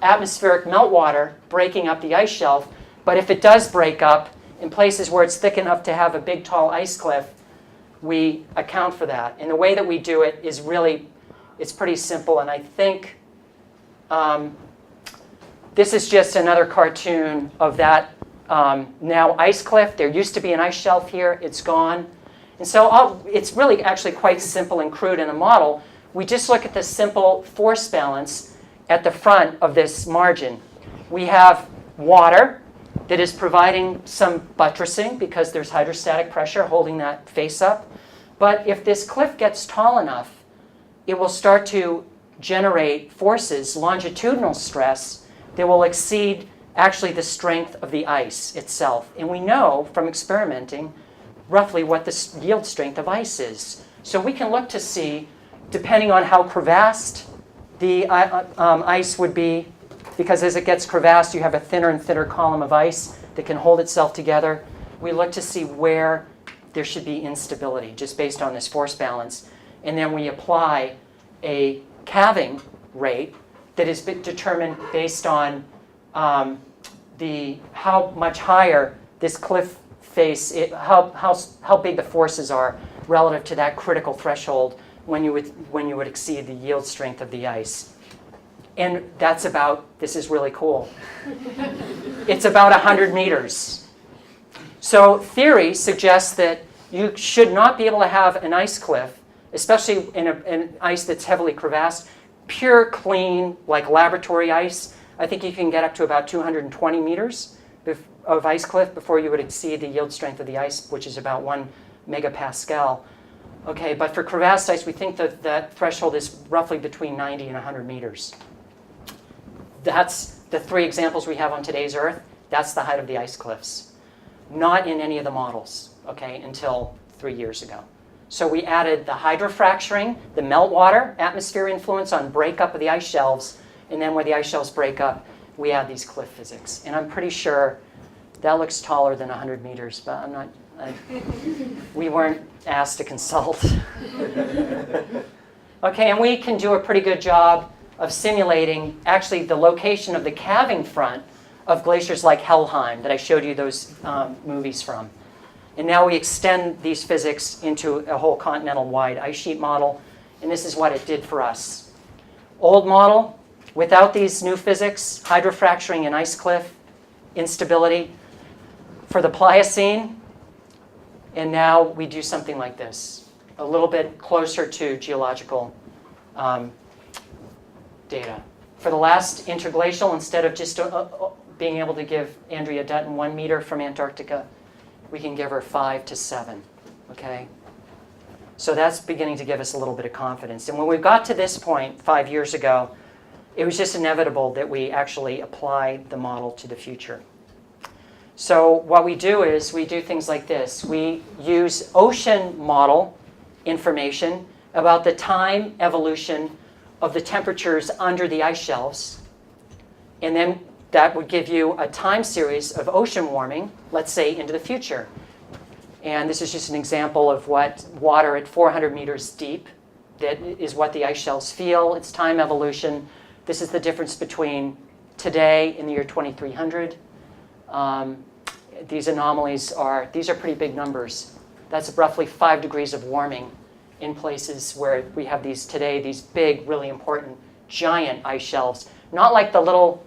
atmospheric meltwater breaking up the ice shelf, but if it does break up in places where it's thick enough to have a big, tall ice cliff, we account for that. And the way that we do it is really, it's pretty simple, and I think this is just another cartoon of that now ice cliff. There used to be an ice shelf here. It's gone. And so it's really actually quite simple and crude in a model. We just look at the simple force balance at the front of this margin. We have water that is providing some buttressing because there's hydrostatic pressure holding that face up. But if this cliff gets tall enough, it will start to generate forces, longitudinal stress, that will exceed actually the strength of the ice itself. And we know from experimenting roughly what the yield strength of ice is. So we can look to see, depending on how crevassed the ice would be, because as it gets crevassed, you have a thinner and thinner column of ice that can hold itself together. We look to see where there should be instability, just based on this force balance. And then we apply a calving rate that is determined based on how much higher this cliff face, how big the forces are relative to that critical threshold when you would exceed the yield strength of the ice. And that's about, this is really cool, it's about 100 meters. So theory suggests that you should not be able to have an ice cliff, especially in an ice that's heavily crevassed, pure, clean, like laboratory ice. I think you can get up to about 220 meters of ice cliff before you would exceed the yield strength of the ice, which is about 1 megapascal. Okay, but for crevassed ice, we think that that threshold is roughly between 90 and 100 meters. That's the 3 examples we have on today's Earth. That's the height of the ice cliffs. Not in any of the models, okay, until 3 years ago. So we added the hydrofracturing, the meltwater, atmosphere influence on breakup of the ice shelves, and then where the ice shelves break up, we add these cliff physics. And I'm pretty sure that looks taller than 100 meters, but I'm not, we weren't asked to consult. Okay, and we can do a pretty good job of simulating actually the location of the calving front of glaciers like Helheim that I showed you those movies from. And now we extend these physics into a whole continental-wide ice sheet model, and this is what it did for us. Old model, without these new physics, hydrofracturing and ice cliff instability for the Pliocene, and now we do something like this, a little bit closer to geological data. For the last interglacial, instead of just being able to give Andrea Dutton 1 meter from Antarctica, we can give her 5 to 7, okay? So that's beginning to give us a little bit of confidence. And when we got to this point 5 years ago, it was just inevitable that we actually apply the model to the future. So what we do is we do things like this. We use ocean model information about the time evolution of the temperatures under the ice shelves. And then that would give you a time series of ocean warming, let's say, into the future. And this is just an example of what water at 400 meters deep, that is what the ice shelves feel. It's time evolution. This is the difference between today in the year 2300. These anomalies these are pretty big numbers. That's roughly 5 degrees of warming in places where we have these big, really important, giant ice shelves. Not like that little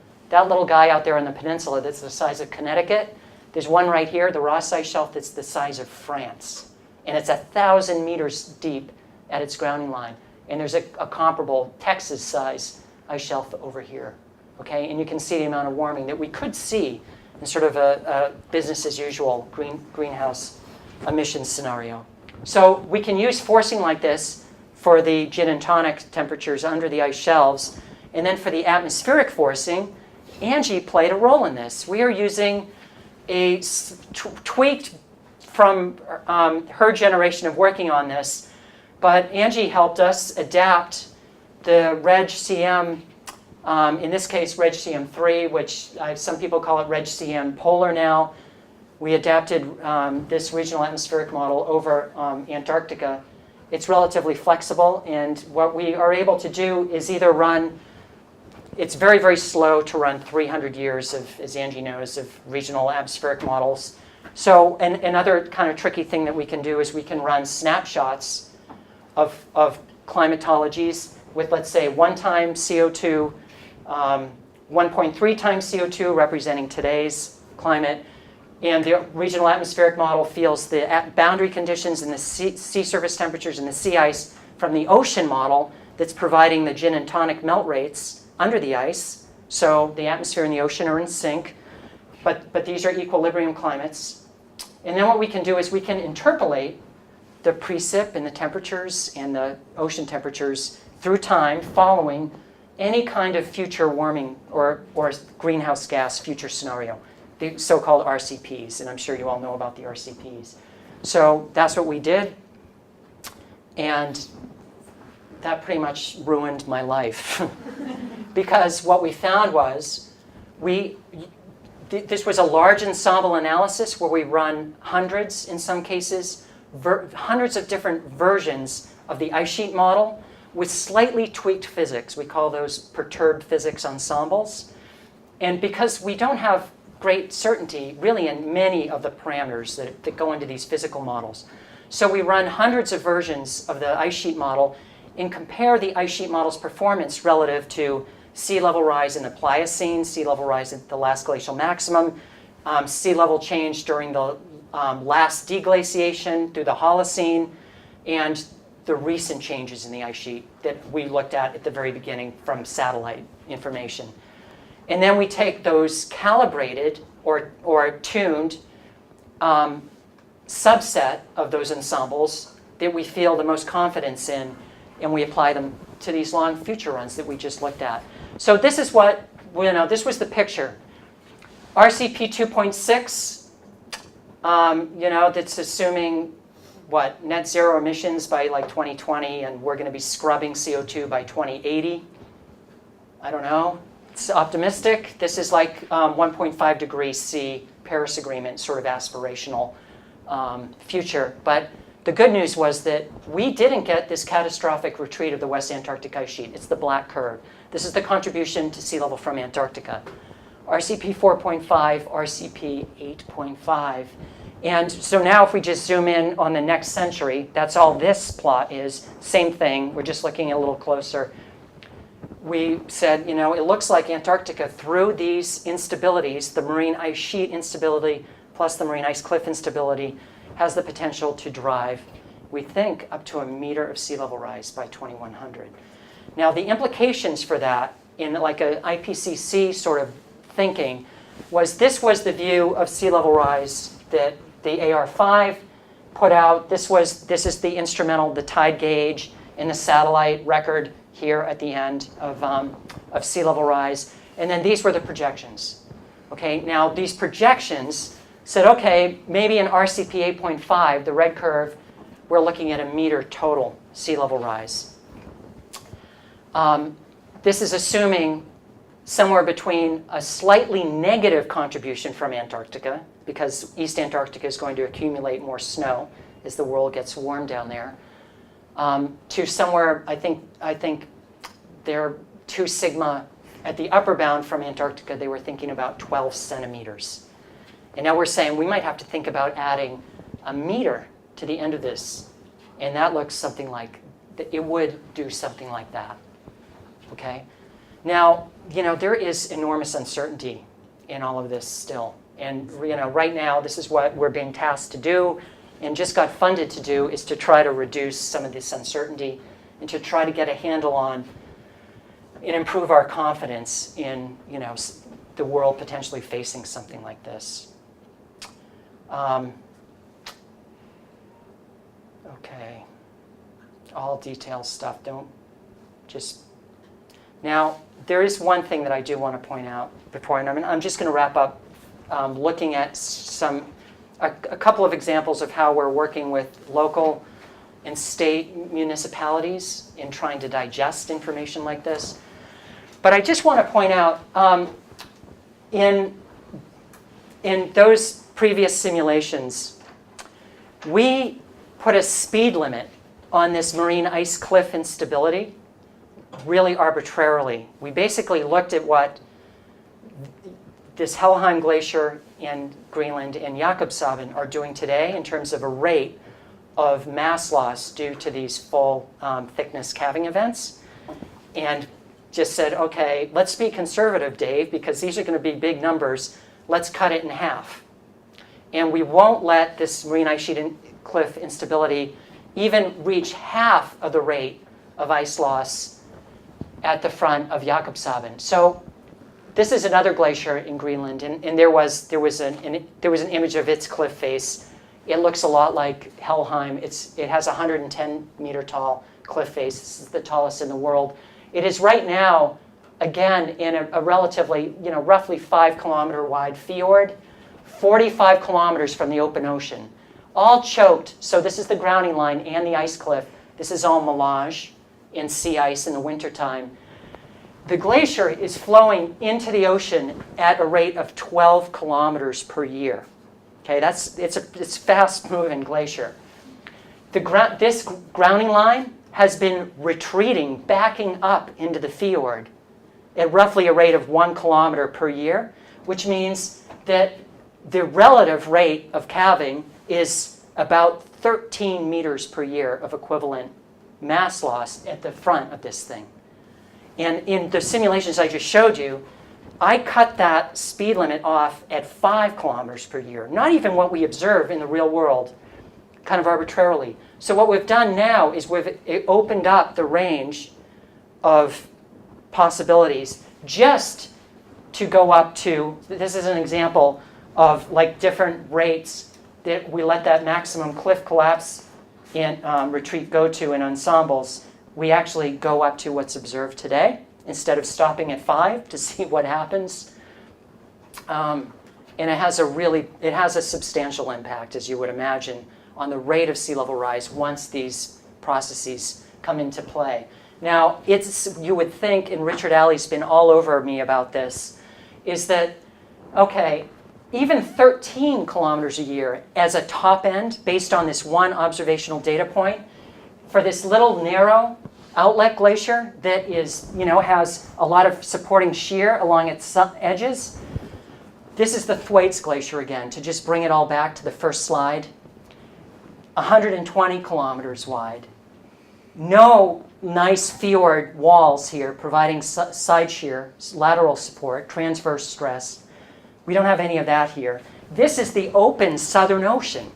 guy out there on the peninsula that's the size of Connecticut. There's one right here, the Ross Ice Shelf, that's the size of France. And it's 1,000 meters deep at its grounding line. And there's a comparable Texas-size ice shelf over here. Okay? And you can see the amount of warming that we could see in sort of a business-as-usual greenhouse emissions scenario. So we can use forcing like this for the gin and tonic temperatures under the ice shelves. And then for the atmospheric forcing, Angie played a role in this. We are using a tweaked from her generation of working on this, but Angie helped us adapt the RegCM, in this case RegCM3, which some people call it RegCM Polar now. We adapted this regional atmospheric model over Antarctica. It's relatively flexible, and what we are able to do is either run, it's very, very slow to run 300 years of, as Angie knows, of regional atmospheric models. So another kind of tricky thing that we can do is we can run snapshots of climatologies with, let's say, 1 time CO2, 1.3 times CO2 representing today's climate. And the regional atmospheric model feels the boundary conditions and the sea surface temperatures and the sea ice from the ocean model that's providing the gin and tonic melt rates under the ice. So the atmosphere and the ocean are in sync, but these are equilibrium climates. And then what we can do is we can interpolate the precip and the temperatures and the ocean temperatures through time following any kind of future warming or greenhouse gas future scenario, the so-called RCPs, and I'm sure you all know about the RCPs. So that's what we did, and that pretty much ruined my life. Because what we found was, this was a large ensemble analysis where we run hundreds, in some cases, hundreds of different versions of the ice sheet model with slightly tweaked physics. We call those perturbed physics ensembles. And because we don't have great certainty, really, in many of the parameters that go into these physical models. So we run hundreds of versions of the ice sheet model and compare the ice sheet model's performance relative to sea level rise in the Pliocene, sea level rise at the last glacial maximum, sea level change during the last deglaciation through the Holocene, and the recent changes in the ice sheet that we looked at the very beginning from satellite information. And then we take those calibrated or tuned subset of those ensembles that we feel the most confidence in, and we apply them to these long future runs that we just looked at. So this is what, this was the picture. RCP 2.6, that's assuming, net zero emissions by like 2020, and we're going to be scrubbing CO2 by 2080. I don't know. It's optimistic. This is like 1.5 degrees C, Paris Agreement, sort of aspirational future. But the good news was that we didn't get this catastrophic retreat of the West Antarctic ice sheet. It's the black curve. This is the contribution to sea level from Antarctica. RCP 4.5, RCP 8.5. And so now if we just zoom in on the next century, that's all this plot is. Same thing. We're just looking a little closer. We said, it looks like Antarctica, through these instabilities, the marine ice sheet instability plus the marine ice cliff instability, has the potential to drive, we think, up to 1 meter of sea level rise by 2100. Now, the implications for that, in like a IPCC sort of thinking, was this was the view of sea level rise that the AR5 put out. This is the instrumental, the tide gauge, and the satellite record here at the end of sea level rise. And then these were the projections. Okay, now these projections said, okay, maybe in RCP 8.5, the red curve, we're looking at a meter total sea level rise. This is assuming somewhere between a slightly negative contribution from Antarctica, because East Antarctica is going to accumulate more snow as the world gets warm down there, to somewhere, I think they're 2 sigma at the upper bound from Antarctica. They were thinking about 12 centimeters. And now we're saying we might have to think about adding a meter to the end of this. And that looks something like, it would do something like that. Okay? Now, there is enormous uncertainty in all of this still. And right now, this is what we're being tasked to do and just got funded to do, is to try to reduce some of this uncertainty and to try to get a handle on and improve our confidence in the world potentially facing something like this. Okay, all detail stuff. Don't just now. There is one thing that I do want to point out before, and I'm just going to wrap up, looking at a couple of examples of how we're working with local and state municipalities in trying to digest information like this. But I just want to point out, in those previous simulations, we put a speed limit on this marine ice cliff instability really arbitrarily. We basically looked at what this Helheim Glacier in Greenland and Jakobshavn are doing today in terms of a rate of mass loss due to these full thickness calving events, and just said, okay, let's be conservative, Dave, because these are going to be big numbers. Let's cut it in half. And we won't let this marine ice sheet cliff instability even reach half of the rate of ice loss at the front of Jakobshavn. So this is another glacier in Greenland, and there was an image of its cliff face. It looks a lot like Helheim. It has a 110 meter tall cliff face. This is the tallest in the world. It is right now, again, in a relatively, roughly 5 kilometer wide fjord, 45 kilometers from the open ocean, all choked. So this is the grounding line and the ice cliff. This is all melage in sea ice in the wintertime. The glacier is flowing into the ocean at a rate of 12 kilometers per year. Okay, it's fast-moving glacier. This grounding line has been retreating, backing up into the fjord at roughly a rate of 1 kilometer per year, which means that the relative rate of calving is about 13 meters per year of equivalent mass loss at the front of this thing. And in the simulations I just showed you, I cut that speed limit off at 5 kilometers per year, not even what we observe in the real world, kind of arbitrarily. So what we've done now is we've opened up the range of possibilities just to go up to, this is an example of like different rates that we let that maximum cliff collapse and retreat go to in ensembles. We actually go up to what's observed today instead of stopping at 5 to see what happens. And it has a substantial impact, as you would imagine, on the rate of sea level rise once these processes come into play. Now, you would think, and Richard Alley's been all over me about this, is that, okay, even 13 kilometers a year as a top end, based on this one observational data point, for this little narrow outlet glacier that has a lot of supporting shear along its edges. This is the Thwaites Glacier again, to just bring it all back to the first slide. 120 kilometers wide. No nice fjord walls here providing side shear, lateral support, transverse stress. We don't have any of that here. This is the open Southern Ocean.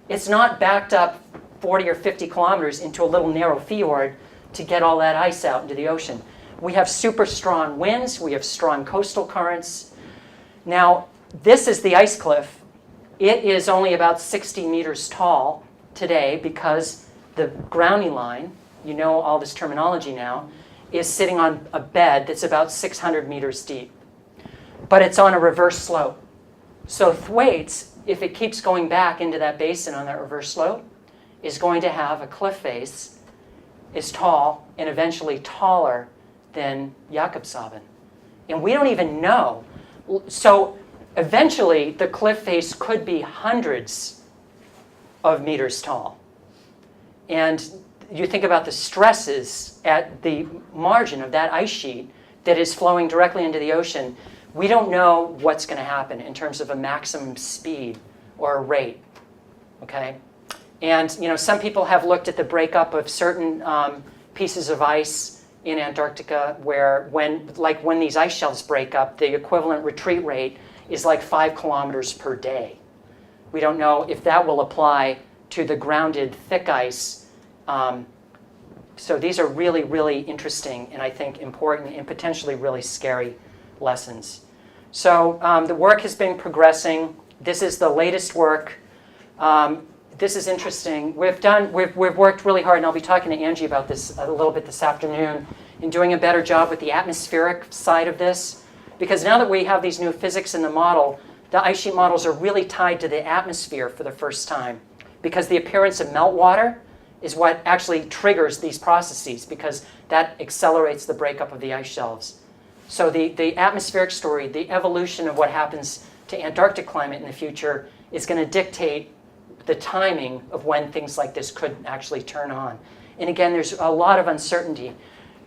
It's not backed up 40 or 50 kilometers into a little narrow fjord to get all that ice out into the ocean. We have super strong winds. We have strong coastal currents. Now, this is the ice cliff It is only about 60 meters tall today because the grounding line, you know all this terminology now, is sitting on a bed that's about 600 meters deep. But it's on a reverse slope. So Thwaites, if it keeps going back into that basin on that reverse slope, is going to have a cliff face as tall and eventually taller than Jakobshavn. And we don't even know. So eventually, the cliff face could be hundreds of meters tall. And you think about the stresses at the margin of that ice sheet that is flowing directly into the ocean. We don't know what's going to happen in terms of a maximum speed or a rate. Okay? And you know, some people have looked at the breakup of certain pieces of ice in Antarctica where when these ice shelves break up, the equivalent retreat rate is like 5 kilometers per day. We don't know if that will apply to the grounded thick ice. So these are really, really interesting and I think important and potentially really scary lessons. So the work has been progressing. This is the latest work. This is interesting. We've worked really hard, and I'll be talking to Angie about this a little bit this afternoon, in doing a better job with the atmospheric side of this. Because now that we have these new physics in the model, the ice sheet models are really tied to the atmosphere for the first time. Because the appearance of meltwater is what actually triggers these processes, because that accelerates the breakup of the ice shelves. So the atmospheric story, the evolution of what happens to Antarctic climate in the future is going to dictate the timing of when things like this could actually turn on. And again, there's a lot of uncertainty.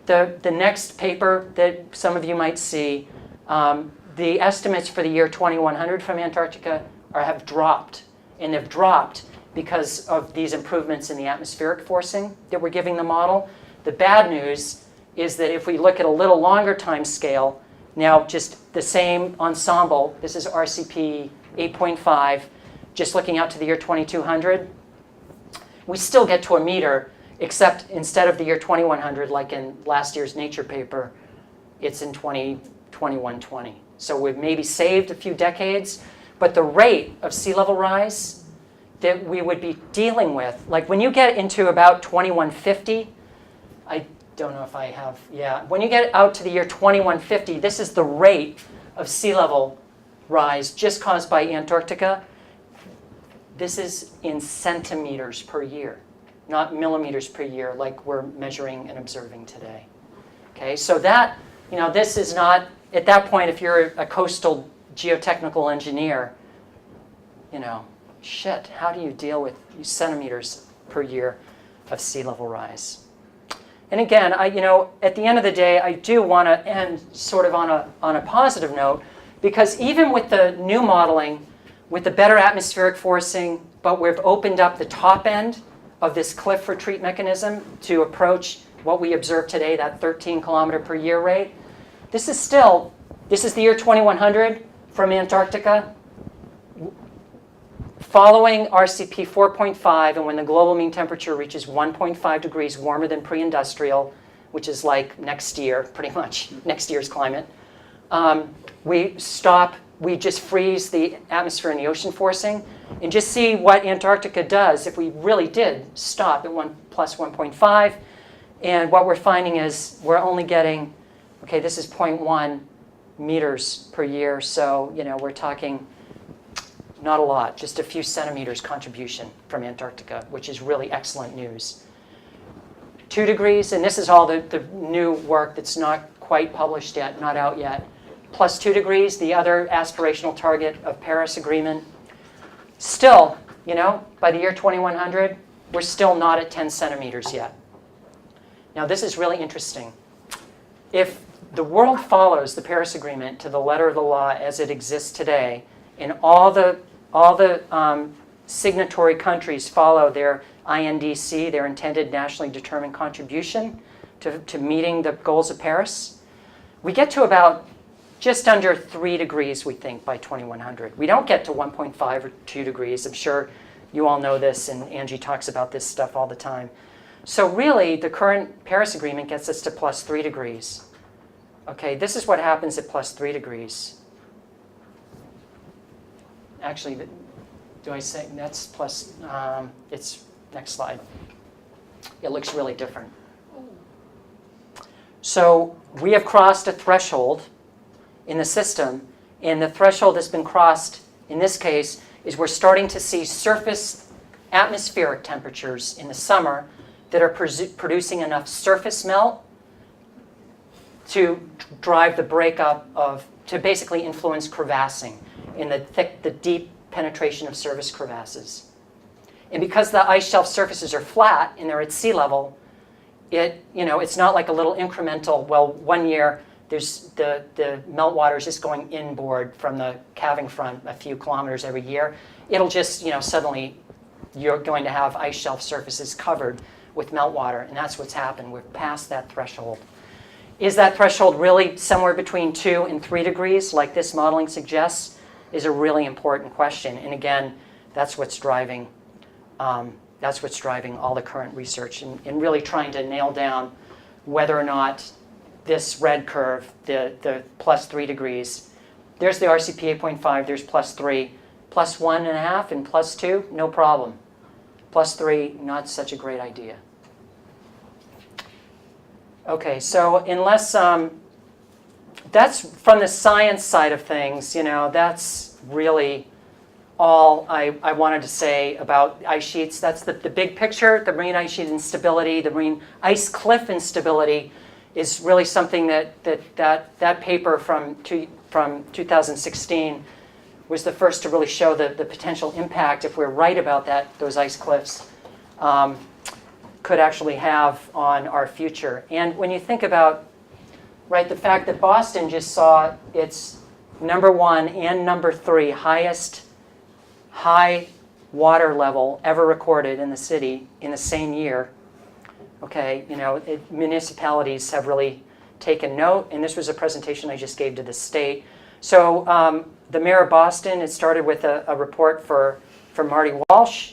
The next paper that some of you might see, the estimates for the year 2100 from Antarctica have dropped. And they've dropped because of these improvements in the atmospheric forcing that we're giving the model. The bad news is that if we look at a little longer time scale, now just the same ensemble, this is RCP 8.5, just looking out to the year 2200, we still get to a meter, except instead of the year 2100, like in last year's Nature paper, it's in 2120. So we've maybe saved a few decades, but the rate of sea level rise that we would be dealing with, like when you get into about 2150, I don't know if I have, yeah. When you get out to the year 2150, this is the rate of sea level rise just caused by Antarctica. This is in centimeters per year, not millimeters per year like we're measuring and observing today. Okay, so that, you know, this is not, at that point, if you're a coastal geotechnical engineer, you know, shit, how do you deal with centimeters per year of sea level rise? And again, you know, at the end of the day, I do want to end sort of on a positive note, because even with the new modeling, with the better atmospheric forcing, but we've opened up the top end of this cliff retreat mechanism to approach what we observe today, that 13 kilometer per year rate. This is the year 2100 from Antarctica. Following RCP 4.5, and when the global mean temperature reaches 1.5 degrees warmer than pre-industrial, which is like next year, pretty much, next year's climate, we just freeze the atmosphere and the ocean forcing, and just see what Antarctica does if we really did stop at 1 plus 1.5. And what we're finding is we're only getting, okay, this is 0.1 meters per year, so you know we're talking not a lot, just a few centimeters contribution from Antarctica, which is really excellent news. 2 degrees, and this is all the new work that's not quite published yet, not out yet. Plus 2 degrees, the other aspirational target of Paris Agreement. Still, you know, by the year 2100, we're still not at 10 centimeters yet. Now, this is really interesting. If the world follows the Paris Agreement to the letter of the law as it exists today, and all the signatory countries follow their INDC, their intended nationally determined contribution to meeting the goals of Paris, we get to about just under 3 degrees, we think, by 2100. We don't get to 1.5 or 2 degrees. I'm sure you all know this, and Angie talks about this stuff all the time. So really, the current Paris Agreement gets us to plus 3 degrees. Okay, this is what happens at plus 3 degrees. Actually, do I say, that's plus, it's, next slide. It looks really different. So we have crossed a threshold in the system, and the threshold that's been crossed in this case is we're starting to see surface atmospheric temperatures in the summer that are producing enough surface melt to drive the breakup of, to basically influence crevassing in the deep penetration of surface crevasses. And because the ice shelf surfaces are flat and they're at sea level, it's not like a little incremental, well, 1 year there's the meltwater is just going inboard from the calving front a few kilometers every year. It'll just, suddenly you're going to have ice shelf surfaces covered with meltwater, and that's what's happened. We're past that threshold. Is that threshold really somewhere between 2 and 3 degrees, like this modeling suggests, is a really important question. And again, that's what's driving all the current research and really trying to nail down whether or not this red curve, the plus 3 degrees, there's the RCP 8.5, there's plus 3, plus 1.5 and plus 2, no problem. Plus 3, not such a great idea. Okay, so unless, that's from the science side of things, that's really all I wanted to say about ice sheets. That's the big picture, the marine ice sheet instability, the marine ice cliff instability is really something that paper from 2016 was the first to really show the potential impact, if we're right about those ice cliffs, could actually have on our future. And when you think about, the fact that Boston just saw its #1 and #3 highest high water level ever recorded in the city in the same year. Okay, municipalities have really taken note, and this was a presentation I just gave to the state. So the mayor of Boston, it started with a report for Marty Walsh.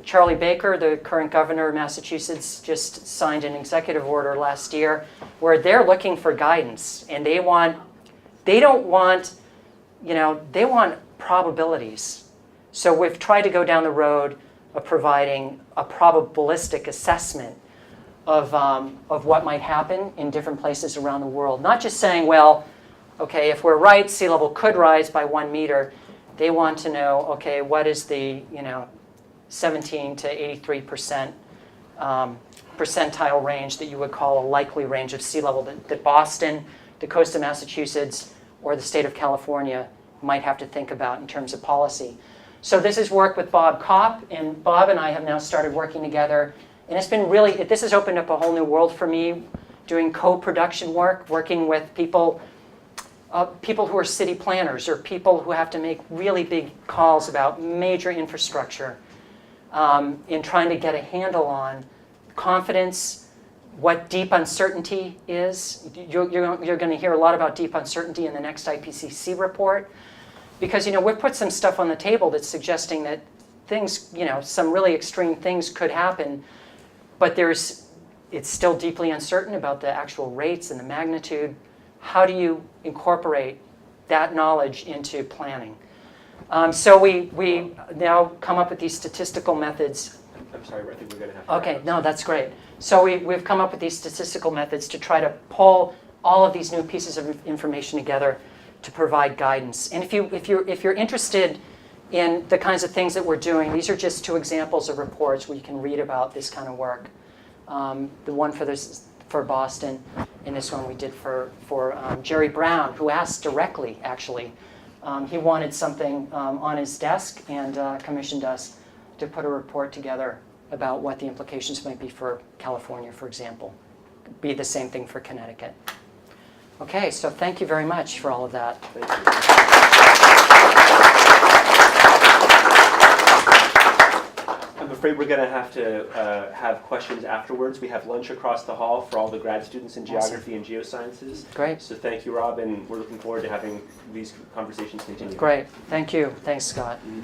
Charlie Baker, the current governor of Massachusetts, just signed an executive order last year where they're looking for guidance, and they want probabilities. So we've tried to go down the road of providing a probabilistic assessment of what might happen in different places around the world. Not just saying, well, okay, if we're right, sea level could rise by 1 meter. They want to know, okay, what is the 17 to 83% percentile range that you would call a likely range of sea level that Boston, the coast of Massachusetts, or the state of California might have to think about in terms of policy. So this is work with Bob Kopp, and Bob and I have now started working together. And it's been really, this has opened up a whole new world for me, doing co-production work, working with people who are city planners or people who have to make really big calls about major infrastructure in trying to get a handle on confidence, what deep uncertainty is. You're going to hear a lot about deep uncertainty in the next IPCC report, because we've put some stuff on the table that's suggesting that things, some really extreme things could happen, but it's still deeply uncertain about the actual rates and the magnitude. How do you incorporate that knowledge into planning? So we now come up with these statistical methods. I'm sorry, I think we're going to have to. Okay, no, that's great. So we've come up with these statistical methods to try to pull all of these new pieces of information together to provide guidance. And if you're interested in the kinds of things that we're doing, these are just 2 examples of reports where you can read about this kind of work. The one for Boston, and this one we did for Jerry Brown, who asked directly, actually. He wanted something on his desk and commissioned us to put a report together about what the implications might be for California, for example. Be the same thing for Connecticut. Okay, so thank you very much for all of that. Thank you. I'm afraid we're going to have questions afterwards. We have lunch across the hall for all the grad students in geography and geosciences. Great. So thank you, Rob, and we're looking forward to having these conversations continue. Great. Thank you. Thanks, Scott. Mm-hmm.